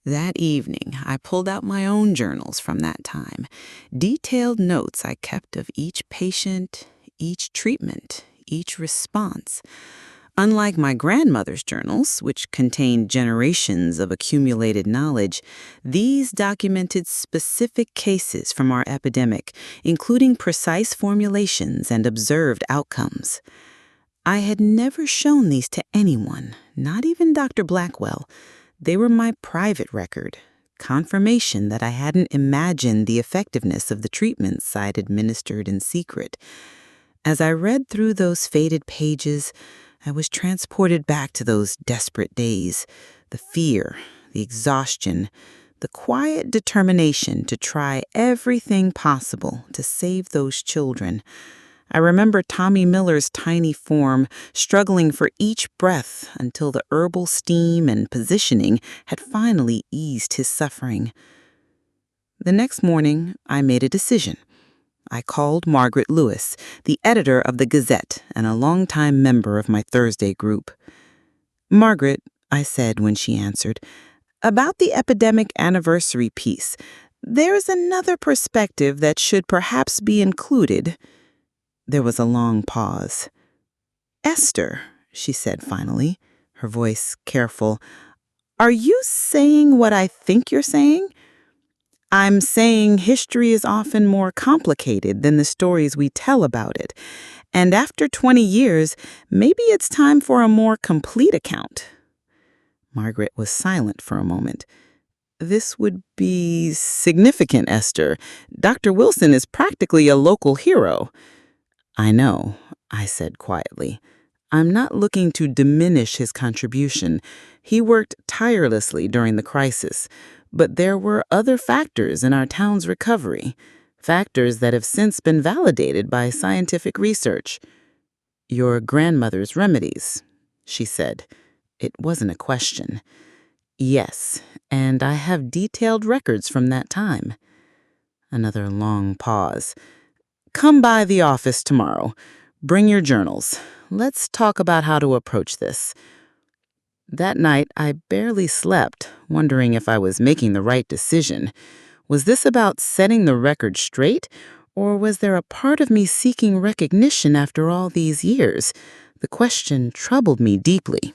That evening, I pulled out my own journals from that time, detailed notes I kept of each patient, each treatment, each response. Unlike my grandmother's journals, which contained generations of accumulated knowledge, these documented specific cases from our epidemic, including precise formulations and observed outcomes. I had never shown these to anyone, not even Dr. Blackwell. They were my private record, confirmation that I hadn't imagined the effectiveness of the treatments I'd administered in secret. As I read through those faded pages, I was transported back to those desperate days, the fear, the exhaustion, the quiet determination to try everything possible to save those children. I remember Tommy Miller's tiny form struggling for each breath until the herbal steam and positioning had finally eased his suffering. The next morning, I made a decision. I called Margaret Lewis, the editor of the Gazette and a longtime member of my Thursday group. "Margaret," I said when she answered, "about the epidemic anniversary piece, there's another perspective that should perhaps be included." There was a long pause. "Esther," she said finally, her voice careful, "are you saying what I think you're saying?" "I'm saying history is often more complicated than the stories we tell about it. And after 20 years, maybe it's time for a more complete account." Margaret was silent for a moment. "This would be significant, Esther. Dr. Wilson is practically a local hero." "I know," I said quietly. "I'm not looking to diminish his contribution. He worked tirelessly during the crisis. But there were other factors in our town's recovery, factors that have since been validated by scientific research." "Your grandmother's remedies," she said. It wasn't a question. "Yes, and I have detailed records from that time." Another long pause. "Come by the office tomorrow. Bring your journals. Let's talk about how to approach this." That night, I barely slept, wondering if I was making the right decision. Was this about setting the record straight, or was there a part of me seeking recognition after all these years? The question troubled me deeply.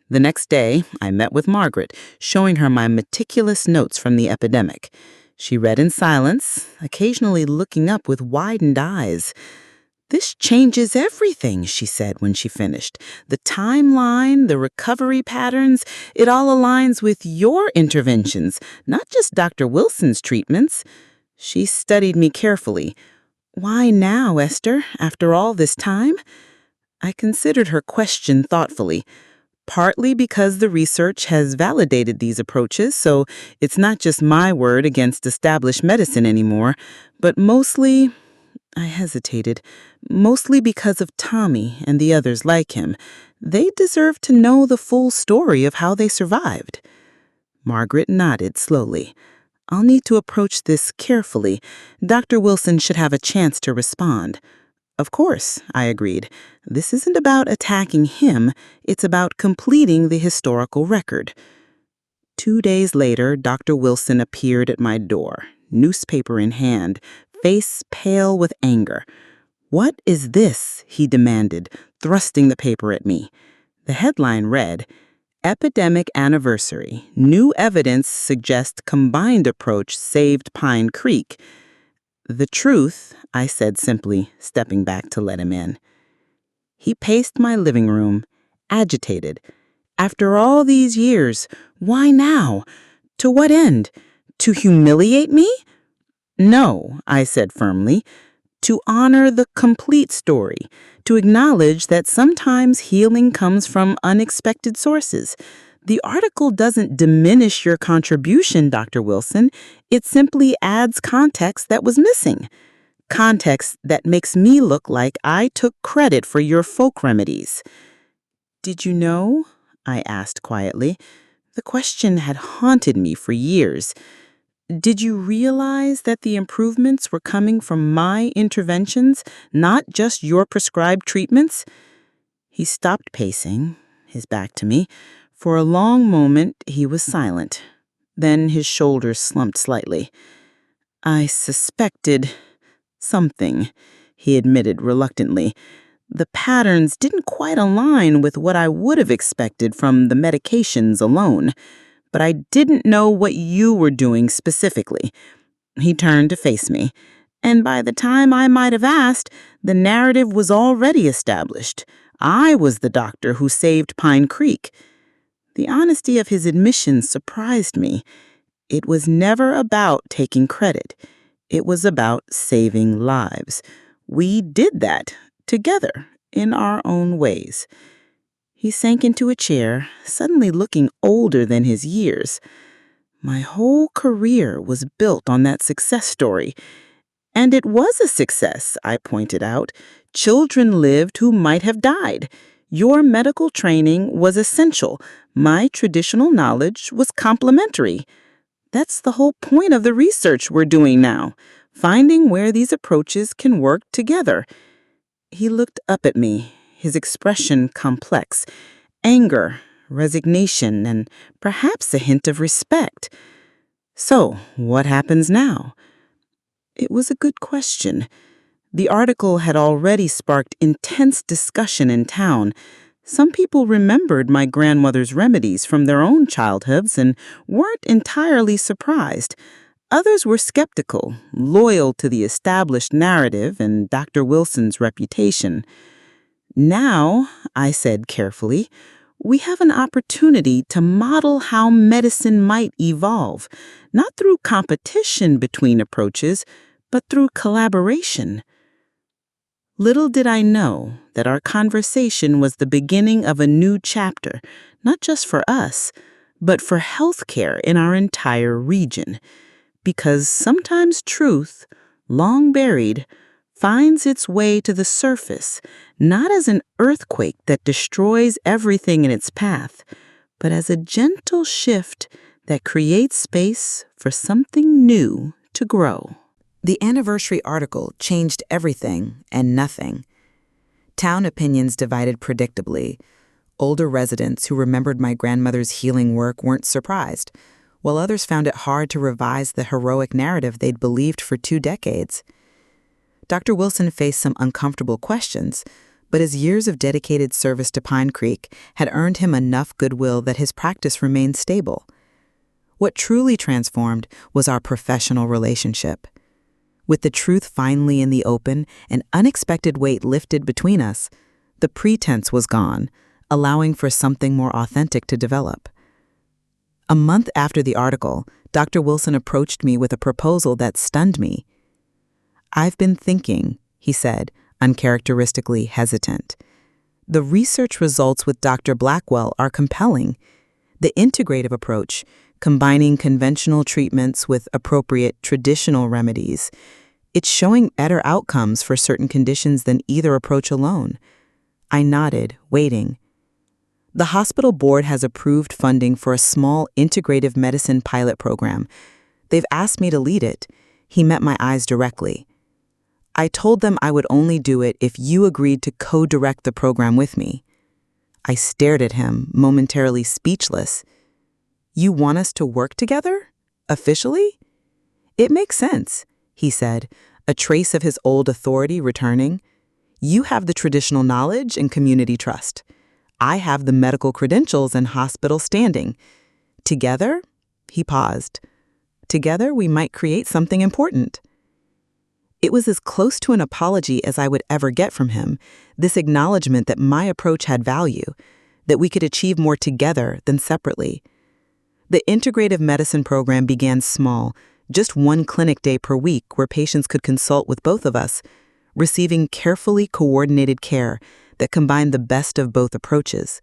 The next day, I met with Margaret, showing her my meticulous notes from the epidemic. She read in silence, occasionally looking up with widened eyes. "This changes everything," she said when she finished. "The timeline, the recovery patterns, it all aligns with your interventions, not just Dr. Wilson's treatments." She studied me carefully. "Why now, Esther, after all this time?" I considered her question thoughtfully. "Partly because the research has validated these approaches, so it's not just my word against established medicine anymore, but mostly," I hesitated, "mostly because of Tommy and the others like him. They deserve to know the full story of how they survived." Margaret nodded slowly. "I'll need to approach this carefully. Dr. Wilson should have a chance to respond." "Of course," I agreed. "This isn't about attacking him. It's about completing the historical record." 2 days later, Dr. Wilson appeared at my door, newspaper in hand, face pale with anger. "What is this?" he demanded, thrusting the paper at me. The headline read, "Epidemic Anniversary. New evidence suggests combined approach saved Pine Creek." "The truth," I said simply, stepping back to let him in. He paced my living room, agitated. "After all these years, why now? To what end? To humiliate me?" "No," I said firmly. "To honor the complete story, to acknowledge that sometimes healing comes from unexpected sources. The article doesn't diminish your contribution, Dr. Wilson. It simply adds context that was missing. Context that makes me look like I took credit for your folk remedies." "Did you know?" I asked quietly. The question had haunted me for years. "Did you realize that the improvements were coming from my interventions, not just your prescribed treatments?" He stopped pacing, his back to me. For a long moment, he was silent. Then his shoulders slumped slightly. I suspected something, he admitted reluctantly. The patterns didn't quite align with what I would have expected from the medications alone, but I didn't know what you were doing specifically. He turned to face me, and by the time I might have asked, the narrative was already established. I was the doctor who saved Pine Creek. The honesty of his admission surprised me. It was never about taking credit. It was about saving lives. We did that together in our own ways. He sank into a chair, suddenly looking older than his years. My whole career was built on that success story. And it was a success, I pointed out. Children lived who might have died. Your medical training was essential. My traditional knowledge was complementary. That's the whole point of the research we're doing now, finding where these approaches can work together. He looked up at me, his expression complex. Anger, resignation, and perhaps a hint of respect. So, what happens now? It was a good question. The article had already sparked intense discussion in town. Some people remembered my grandmother's remedies from their own childhoods and weren't entirely surprised. Others were skeptical, loyal to the established narrative and Dr. Wilson's reputation. Now, I said carefully, we have an opportunity to model how medicine might evolve, not through competition between approaches, but through collaboration. Little did I know that our conversation was the beginning of a new chapter, not just for us, but for healthcare in our entire region. Because sometimes truth, long buried, finds its way to the surface, not as an earthquake that destroys everything in its path, but as a gentle shift that creates space for something new to grow. The anniversary article changed everything and nothing. Town opinions divided predictably. Older residents who remembered my grandmother's healing work weren't surprised, while others found it hard to revise the heroic narrative they'd believed for 2 decades. Dr. Wilson faced some uncomfortable questions, but his years of dedicated service to Pine Creek had earned him enough goodwill that his practice remained stable. What truly transformed was our professional relationship. With the truth finally in the open, an unexpected weight lifted between us. The pretense was gone, allowing for something more authentic to develop. A month after the article, Dr. Wilson approached me with a proposal that stunned me. "I've been thinking," he said, uncharacteristically hesitant. "The research results with Dr. Blackwell are compelling. The integrative approach, combining conventional treatments with appropriate traditional remedies, it's showing better outcomes for certain conditions than either approach alone." I nodded, waiting. "The hospital board has approved funding for a small integrative medicine pilot program. They've asked me to lead it." He met my eyes directly. "I told them I would only do it if you agreed to co-direct the program with me." I stared at him, momentarily speechless. "You want us to work together? Officially?" "It makes sense," he said, a trace of his old authority returning. "You have the traditional knowledge and community trust. I have the medical credentials and hospital standing. Together," he paused, "together we might create something important." It was as close to an apology as I would ever get from him, this acknowledgement that my approach had value, that we could achieve more together than separately. The integrative medicine program began small, just 1 clinic day per week where patients could consult with both of us, receiving carefully coordinated care that combined the best of both approaches.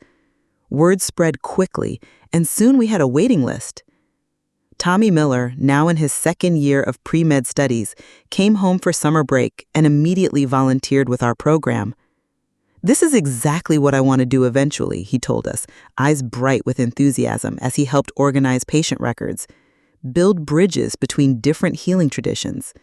Word spread quickly, and soon we had a waiting list. Tommy Miller, now in his 2nd year of pre-med studies, came home for summer break and immediately volunteered with our program. "This is exactly what I want to do eventually," he told us, eyes bright with enthusiasm as he helped organize patient records, build bridges between different healing traditions.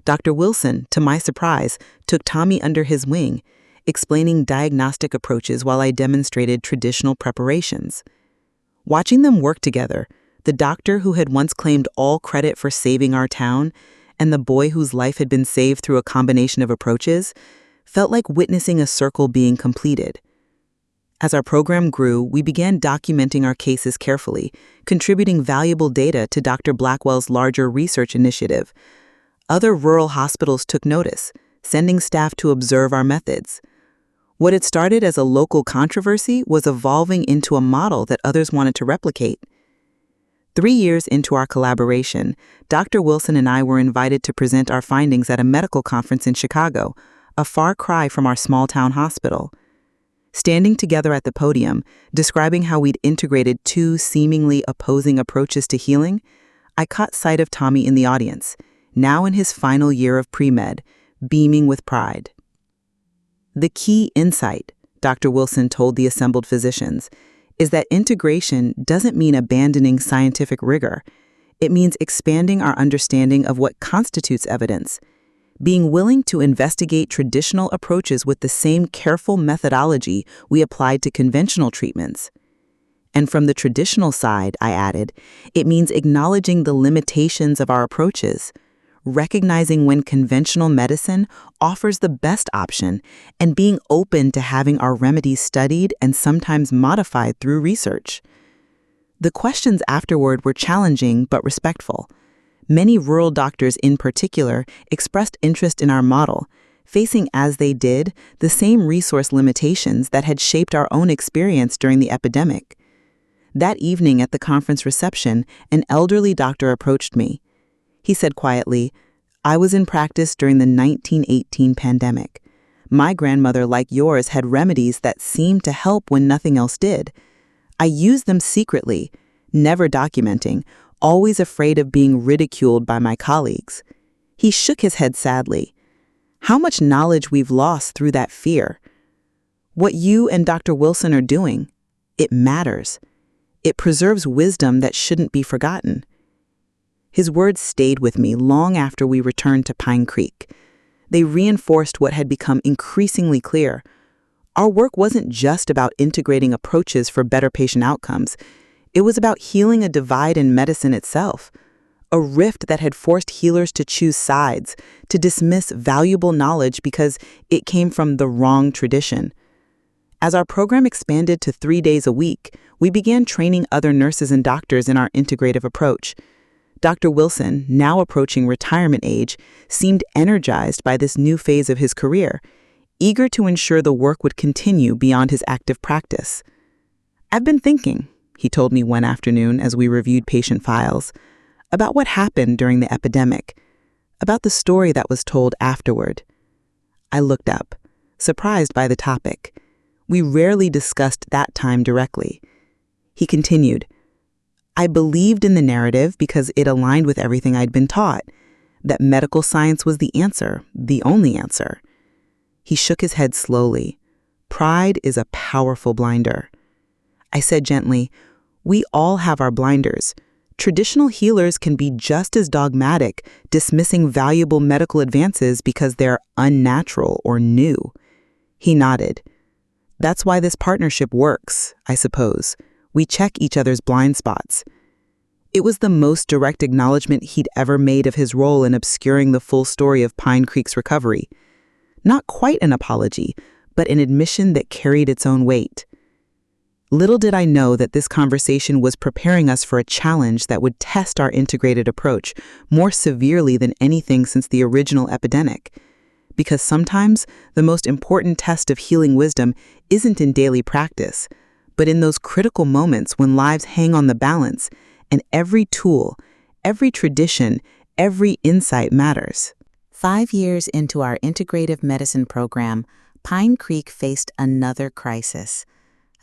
Dr. Wilson, to my surprise, took Tommy under his wing, explaining diagnostic approaches while I demonstrated traditional preparations. Watching them work together, The doctor who had once claimed all credit for saving our town, and the boy whose life had been saved through a combination of approaches, felt like witnessing a circle being completed. As our program grew, we began documenting our cases carefully, contributing valuable data to Dr. Blackwell's larger research initiative. Other rural hospitals took notice, sending staff to observe our methods. What had started as a local controversy was evolving into a model that others wanted to replicate. 3 years into our collaboration, Dr. Wilson and I were invited to present our findings at a medical conference in Chicago, a far cry from our small-town hospital. Standing together at the podium, describing how we'd integrated 2 seemingly opposing approaches to healing, I caught sight of Tommy in the audience, now in his final year of pre-med, beaming with pride. The key insight, Dr. Wilson told the assembled physicians, is that integration doesn't mean abandoning scientific rigor. It means expanding our understanding of what constitutes evidence, being willing to investigate traditional approaches with the same careful methodology we applied to conventional treatments. And from the traditional side, I added, it means acknowledging the limitations of our approaches, recognizing when conventional medicine offers the best option, and being open to having our remedies studied and sometimes modified through research. The questions afterward were challenging but respectful. Many rural doctors in particular expressed interest in our model, facing as they did the same resource limitations that had shaped our own experience during the epidemic. That evening at the conference reception, an elderly doctor approached me. He said quietly, "I was in practice during the 1918 pandemic. My grandmother, like yours, had remedies that seemed to help when nothing else did. I used them secretly, never documenting, always afraid of being ridiculed by my colleagues." He shook his head sadly. "How much knowledge we've lost through that fear. What you and Dr. Wilson are doing, it matters. It preserves wisdom that shouldn't be forgotten." His words stayed with me long after we returned to Pine Creek. They reinforced what had become increasingly clear. Our work wasn't just about integrating approaches for better patient outcomes. It was about healing a divide in medicine itself, a rift that had forced healers to choose sides, to dismiss valuable knowledge because it came from the wrong tradition. As our program expanded to 3 days a week, we began training other nurses and doctors in our integrative approach. Dr. Wilson, now approaching retirement age, seemed energized by this new phase of his career, eager to ensure the work would continue beyond his active practice. "I've been thinking," he told me one afternoon as we reviewed patient files, "about what happened during the epidemic, about the story that was told afterward." I looked up, surprised by the topic. We rarely discussed that time directly. He continued, "I believed in the narrative because it aligned with everything I'd been taught, that medical science was the answer, the only answer." He shook his head slowly. "Pride is a powerful blinder." I said gently, "We all have our blinders. Traditional healers can be just as dogmatic, dismissing valuable medical advances because they're unnatural or new." He nodded. "That's why this partnership works, I suppose. We check each other's blind spots." It was the most direct acknowledgement he'd ever made of his role in obscuring the full story of Pine Creek's recovery. Not quite an apology, but an admission that carried its own weight. Little did I know that this conversation was preparing us for a challenge that would test our integrated approach more severely than anything since the original epidemic. Because sometimes the most important test of healing wisdom isn't in daily practice, but in those critical moments when lives hang on the balance, and every tool, every tradition, every insight matters. 5 years into our integrative medicine program, Pine Creek faced another crisis.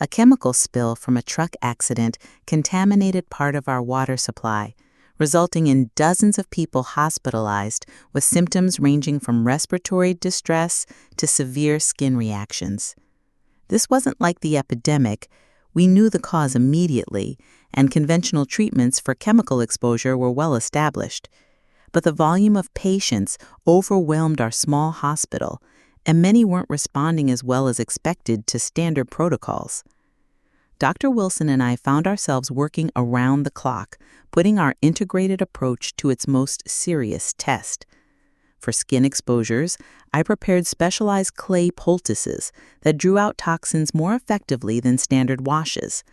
A chemical spill from a truck accident contaminated part of our water supply, resulting in dozens of people hospitalized with symptoms ranging from respiratory distress to severe skin reactions. This wasn't like the epidemic. We knew the cause immediately, and conventional treatments for chemical exposure were well established. But the volume of patients overwhelmed our small hospital, and many weren't responding as well as expected to standard protocols. Dr. Wilson and I found ourselves working around the clock, putting our integrated approach to its most serious test. For skin exposures, I prepared specialized clay poultices that drew out toxins more effectively than standard washes.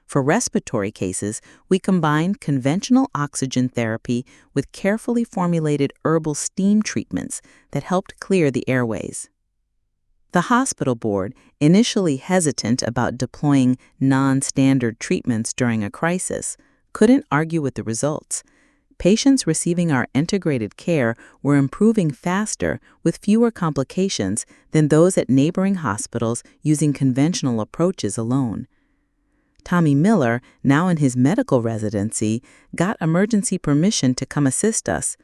For respiratory cases, we combined conventional oxygen therapy with carefully formulated herbal steam treatments that helped clear the airways. The hospital board, initially hesitant about deploying non-standard treatments during a crisis, couldn't argue with the results. Patients receiving our integrated care were improving faster with fewer complications than those at neighboring hospitals using conventional approaches alone. Tommy Miller, now in his medical residency, got emergency permission to come assist us.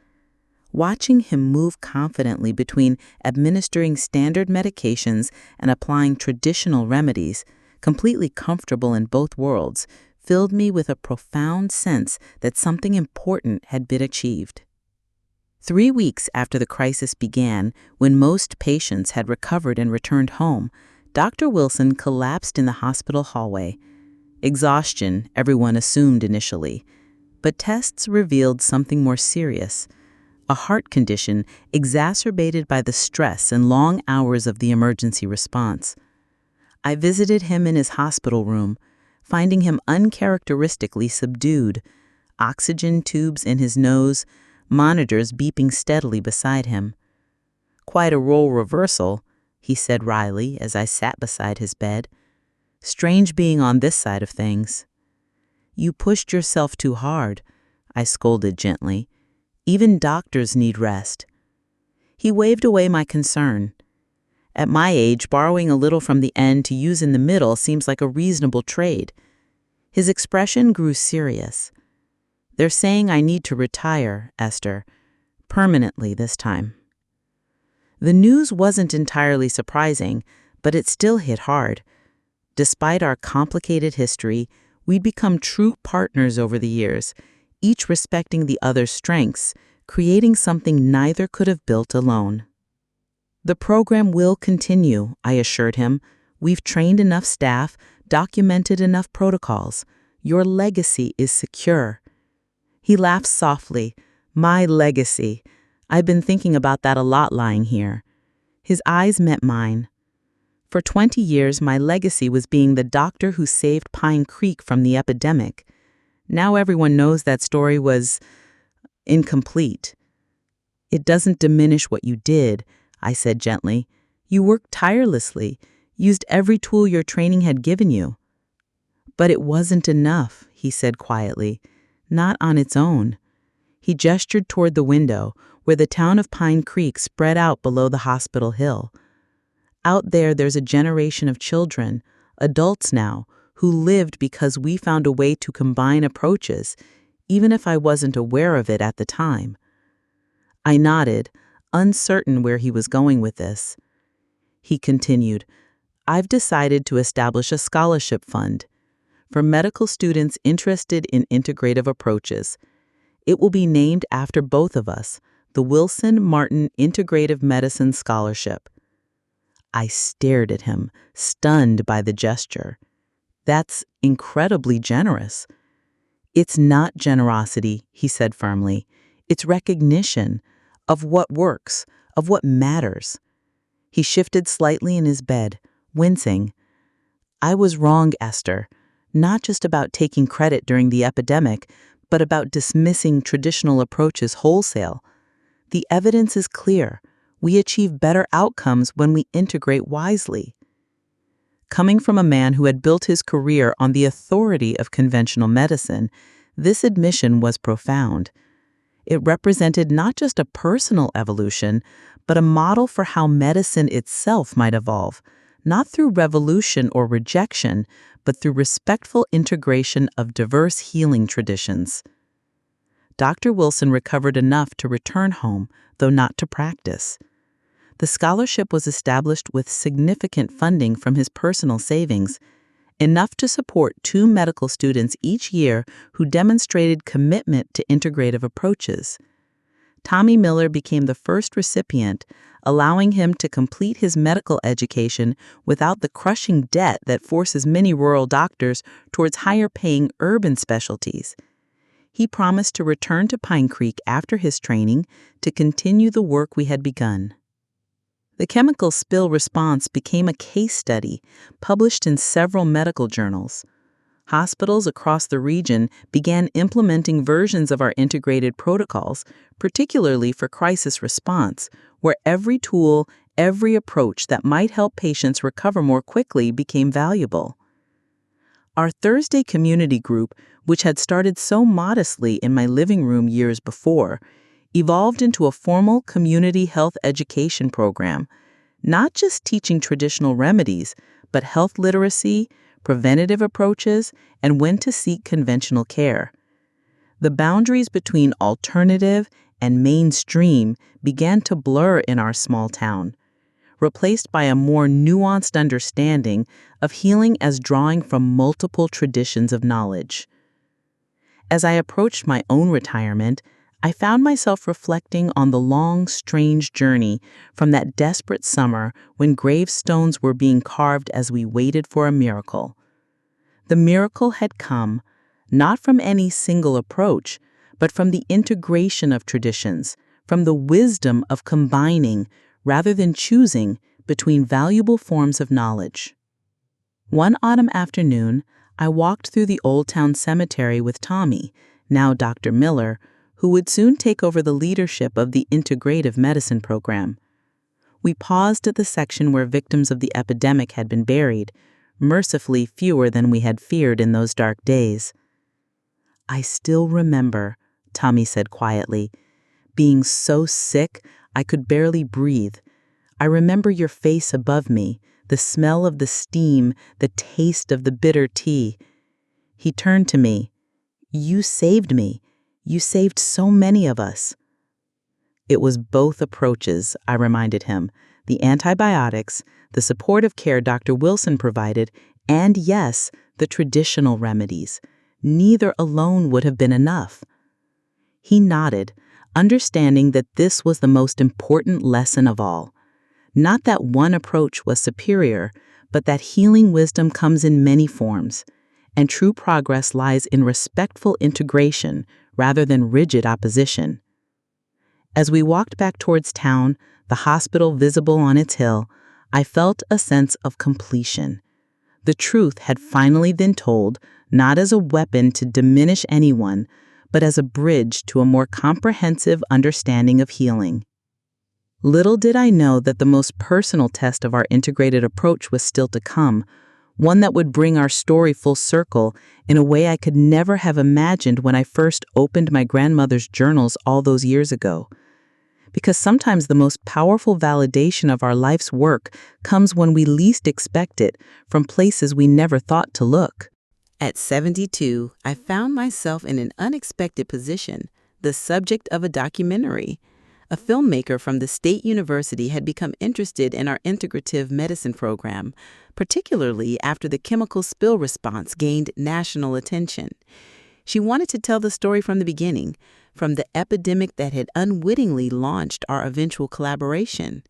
Watching him move confidently between administering standard medications and applying traditional remedies, completely comfortable in both worlds, filled me with a profound sense that something important had been achieved. 3 weeks after the crisis began, when most patients had recovered and returned home, Dr. Wilson collapsed in the hospital hallway. Exhaustion, everyone assumed initially, but tests revealed something more serious, a heart condition exacerbated by the stress and long hours of the emergency response. I visited him in his hospital room, finding him uncharacteristically subdued, oxygen tubes in his nose, monitors beeping steadily beside him. "Quite a role reversal," he said wryly as I sat beside his bed. "Strange being on this side of things." "You pushed yourself too hard," I scolded gently. "Even doctors need rest." He waved away my concern. "At my age, borrowing a little from the end to use in the middle seems like a reasonable trade." His expression grew serious. "They're saying I need to retire, Esther. Permanently this time." The news wasn't entirely surprising, but it still hit hard. Despite our complicated history, we'd become true partners over the years, each respecting the other's strengths, creating something neither could have built alone. "The program will continue," I assured him. "We've trained enough staff, documented enough protocols. Your legacy is secure." He laughed softly. "My legacy. I've been thinking about that a lot lying here." His eyes met mine. "For 20 years, my legacy was being the doctor who saved Pine Creek from the epidemic. Now everyone knows that story was incomplete." "It doesn't diminish what you did," I said gently. "You worked tirelessly, used every tool your training had given you." "But it wasn't enough," he said quietly. "Not on its own." He gestured toward the window, where the town of Pine Creek spread out below the hospital hill. "Out there's a generation of children, adults now, who lived because we found a way to combine approaches, even if I wasn't aware of it at the time." I nodded, uncertain where he was going with this. He continued, "I've decided to establish a scholarship fund for medical students interested in integrative approaches. It will be named after both of us, the Wilson Martin Integrative Medicine Scholarship." I stared at him, stunned by the gesture. "That's incredibly generous." "It's not generosity," he said firmly. "It's recognition of what works, of what matters." He shifted slightly in his bed, wincing. "I was wrong, Esther, not just about taking credit during the epidemic, but about dismissing traditional approaches wholesale. The evidence is clear. We achieve better outcomes when we integrate wisely." Coming from a man who had built his career on the authority of conventional medicine, this admission was profound. It represented not just a personal evolution, but a model for how medicine itself might evolve, not through revolution or rejection, but through respectful integration of diverse healing traditions. Dr. Wilson recovered enough to return home, though not to practice. The scholarship was established with significant funding from his personal savings, enough to support 2 medical students each year who demonstrated commitment to integrative approaches. Tommy Miller became the first recipient, allowing him to complete his medical education without the crushing debt that forces many rural doctors towards higher-paying urban specialties. He promised to return to Pine Creek after his training to continue the work we had begun. The chemical spill response became a case study published in several medical journals. Hospitals across the region began implementing versions of our integrated protocols, particularly for crisis response, where every tool, every approach that might help patients recover more quickly became valuable. Our Thursday community group, which had started so modestly in my living room years before, evolved into a formal community health education program, not just teaching traditional remedies, but health literacy, preventative approaches, and when to seek conventional care. The boundaries between alternative and mainstream began to blur in our small town, replaced by a more nuanced understanding of healing as drawing from multiple traditions of knowledge. As I approached my own retirement, I found myself reflecting on the long, strange journey from that desperate summer when gravestones were being carved as we waited for a miracle. The miracle had come, not from any single approach, but from the integration of traditions, from the wisdom of combining, rather than choosing, between valuable forms of knowledge. One autumn afternoon, I walked through the Old Town Cemetery with Tommy, now Dr. Miller, who would soon take over the leadership of the integrative medicine program. We paused at the section where victims of the epidemic had been buried, mercifully fewer than we had feared in those dark days. "I still remember," Tommy said quietly, "being so sick I could barely breathe. I remember your face above me, the smell of the steam, the taste of the bitter tea." He turned to me. "You saved me. You saved so many of us." It was both approaches, I reminded him, the antibiotics, the supportive care Dr. Wilson provided, and yes, the traditional remedies. Neither alone would have been enough. He nodded, understanding that this was the most important lesson of all. Not that one approach was superior, but that healing wisdom comes in many forms, and true progress lies in respectful integration rather than rigid opposition. As we walked back towards town, the hospital visible on its hill, I felt a sense of completion. The truth had finally been told, not as a weapon to diminish anyone, but as a bridge to a more comprehensive understanding of healing. Little did I know that the most personal test of our integrated approach was still to come, one that would bring our story full circle in a way I could never have imagined when I first opened my grandmother's journals all those years ago. Because sometimes the most powerful validation of our life's work comes when we least expect it, from places we never thought to look. At 72, I found myself in an unexpected position, the subject of a documentary. A filmmaker from the State University had become interested in our integrative medicine program, particularly after the chemical spill response gained national attention. She wanted to tell the story from the beginning, from the epidemic that had unwittingly launched our eventual collaboration.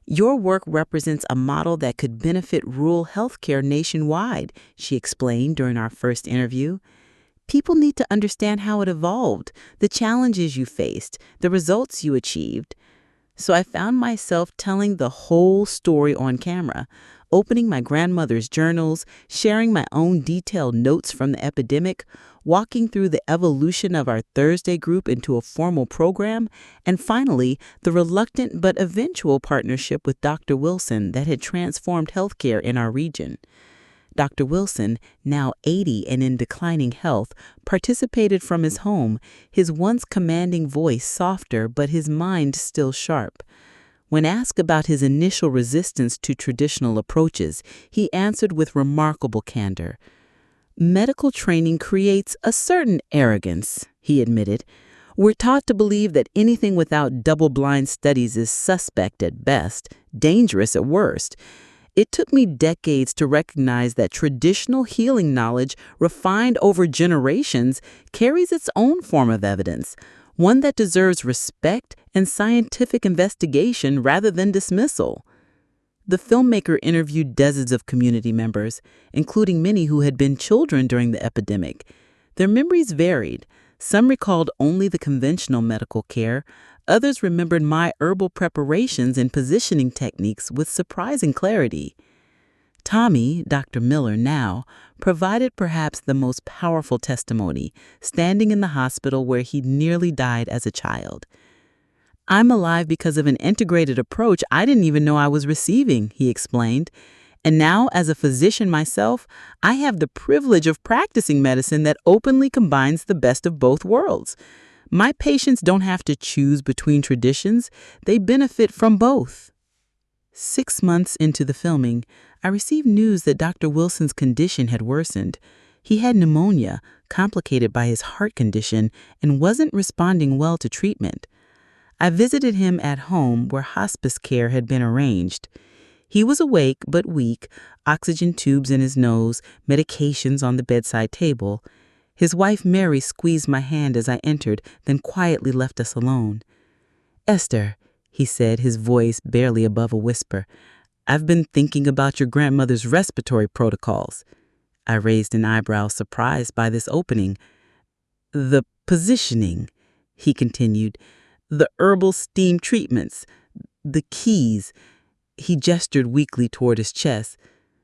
"Your work represents a model that could benefit rural healthcare nationwide," she explained during our first interview. "People need to understand how it evolved, the challenges you faced, the results you achieved." So I found myself telling the whole story on camera, opening my grandmother's journals, sharing my own detailed notes from the epidemic, walking through the evolution of our Thursday group into a formal program, and finally, the reluctant but eventual partnership with Dr. Wilson that had transformed healthcare in our region. Dr. Wilson, now 80 and in declining health, participated from his home, his once commanding voice softer but his mind still sharp. When asked about his initial resistance to traditional approaches, he answered with remarkable candor. "Medical training creates a certain arrogance," he admitted. "We're taught to believe that anything without double-blind studies is suspect at best, dangerous at worst. It took me decades to recognize that traditional healing knowledge, refined over generations, carries its own form of evidence, one that deserves respect and scientific investigation rather than dismissal. The filmmaker interviewed dozens of community members, including many who had been children during the epidemic. Their memories varied. Some recalled only the conventional medical care. Others remembered my herbal preparations and positioning techniques with surprising clarity. Tommy, Dr. Miller now, provided perhaps the most powerful testimony, standing in the hospital where he nearly died as a child. "I'm alive because of an integrated approach I didn't even know I was receiving," he explained. "And now, as a physician myself, I have the privilege of practicing medicine that openly combines the best of both worlds. My patients don't have to choose between traditions. They benefit from both." 6 months into the filming, I received news that Dr. Wilson's condition had worsened. He had pneumonia, complicated by his heart condition, and wasn't responding well to treatment. I visited him at home where hospice care had been arranged. He was awake but weak, oxygen tubes in his nose, medications on the bedside table. His wife Mary squeezed my hand as I entered, then quietly left us alone. "Esther," he said, his voice barely above a whisper, "I've been thinking about your grandmother's respiratory protocols." I raised an eyebrow, surprised by this opening. "The positioning," he continued, "the herbal steam treatments, the keys." He gestured weakly toward his chest.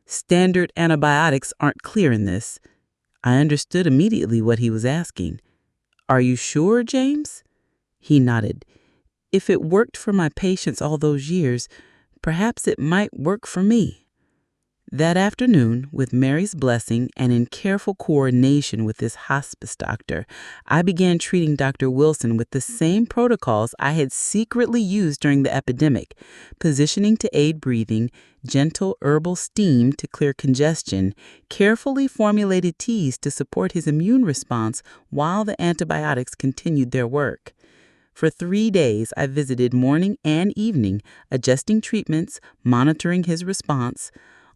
"Standard antibiotics aren't clear in this." I understood immediately what he was asking. "Are you sure, James?" He nodded. "If it worked for my patients all those years, perhaps it might work for me." That afternoon, with Mary's blessing and in careful coordination with his hospice doctor, I began treating Dr. Wilson with the same protocols I had secretly used during the epidemic: positioning to aid breathing, gentle herbal steam to clear congestion, carefully formulated teas to support his immune response while the antibiotics continued their work. For 3 days, I visited morning and evening, adjusting treatments, monitoring his response.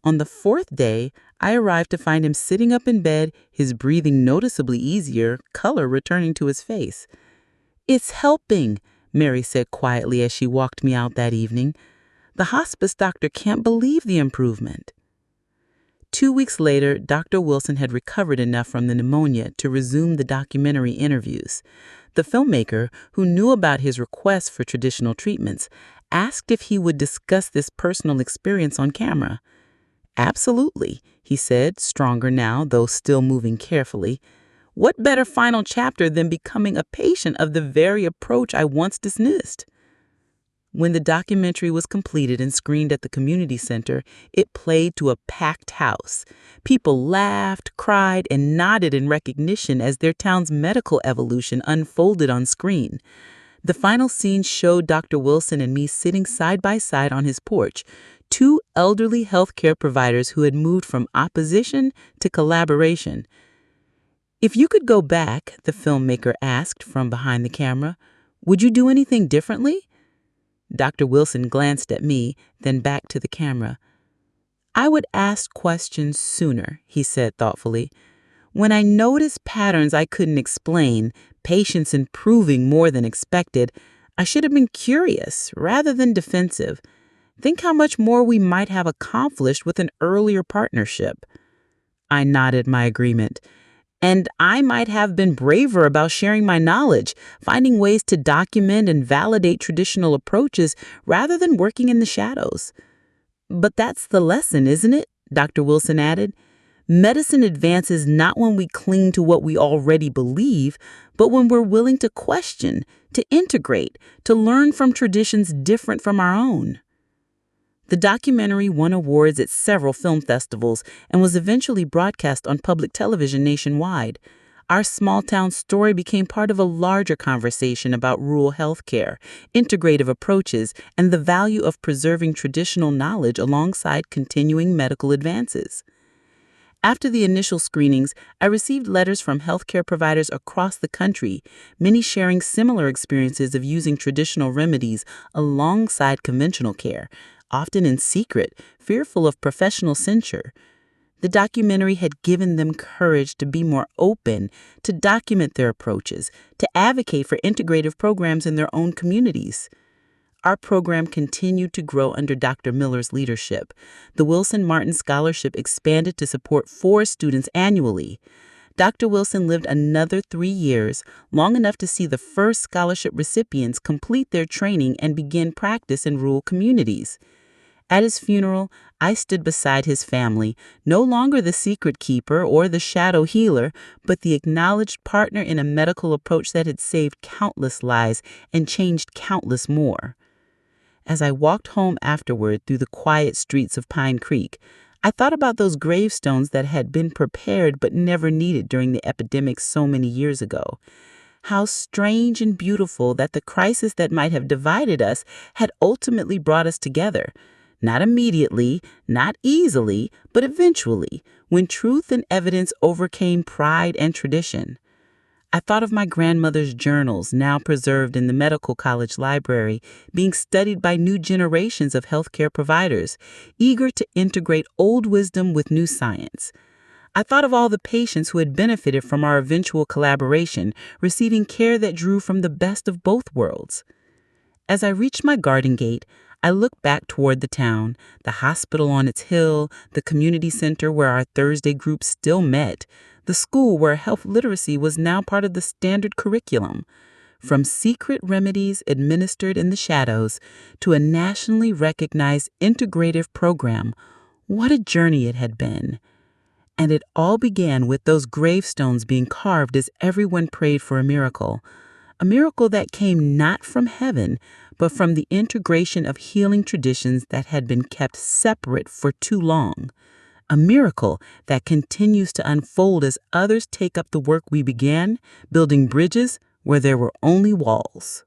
On the 4th day, I arrived to find him sitting up in bed, his breathing noticeably easier, color returning to his face. "It's helping," Mary said quietly as she walked me out that evening. "The hospice doctor can't believe the improvement." 2 weeks later, Dr. Wilson had recovered enough from the pneumonia to resume the documentary interviews. The filmmaker, who knew about his request for traditional treatments, asked if he would discuss this personal experience on camera. "Absolutely," he said, stronger now, though still moving carefully. "What better final chapter than becoming a patient of the very approach I once dismissed?" When the documentary was completed and screened at the community center, it played to a packed house. People laughed, cried, and nodded in recognition as their town's medical evolution unfolded on screen. The final scene showed Dr. Wilson and me sitting side by side on his porch, two elderly healthcare providers who had moved from opposition to collaboration. "If you could go back," the filmmaker asked from behind the camera, "would you do anything differently?" Dr. Wilson glanced at me, then back to the camera. "I would ask questions sooner," he said thoughtfully. "When I noticed patterns I couldn't explain, patients improving more than expected, I should have been curious rather than defensive. Think how much more we might have accomplished with an earlier partnership." I nodded my agreement. "And I might have been braver about sharing my knowledge, finding ways to document and validate traditional approaches rather than working in the shadows." "But that's the lesson, isn't it?" Dr. Wilson added. "Medicine advances not when we cling to what we already believe, but when we're willing to question, to integrate, to learn from traditions different from our own." The documentary won awards at several film festivals and was eventually broadcast on public television nationwide. Our small-town story became part of a larger conversation about rural health care, integrative approaches, and the value of preserving traditional knowledge alongside continuing medical advances. After the initial screenings, I received letters from healthcare providers across the country, many sharing similar experiences of using traditional remedies alongside conventional care, often in secret, fearful of professional censure. The documentary had given them courage to be more open, to document their approaches, to advocate for integrative programs in their own communities. Our program continued to grow under Dr. Miller's leadership. The Wilson Martin Scholarship expanded to support 4 students annually. Dr. Wilson lived another 3 years, long enough to see the first scholarship recipients complete their training and begin practice in rural communities. At his funeral, I stood beside his family, no longer the secret keeper or the shadow healer, but the acknowledged partner in a medical approach that had saved countless lives and changed countless more. As I walked home afterward through the quiet streets of Pine Creek, I thought about those gravestones that had been prepared but never needed during the epidemic so many years ago. How strange and beautiful that the crisis that might have divided us had ultimately brought us together. Not immediately, not easily, but eventually, when truth and evidence overcame pride and tradition. I thought of my grandmother's journals, now preserved in the medical college library, being studied by new generations of healthcare providers, eager to integrate old wisdom with new science. I thought of all the patients who had benefited from our eventual collaboration, receiving care that drew from the best of both worlds. As I reached my garden gate, I looked back toward the town, the hospital on its hill, the community center where our Thursday group still met, the school where health literacy was now part of the standard curriculum. From secret remedies administered in the shadows to a nationally recognized integrative program, what a journey it had been. And it all began with those gravestones being carved as everyone prayed for a miracle that came not from heaven, but from the integration of healing traditions that had been kept separate for too long. A miracle that continues to unfold as others take up the work we began, building bridges where there were only walls.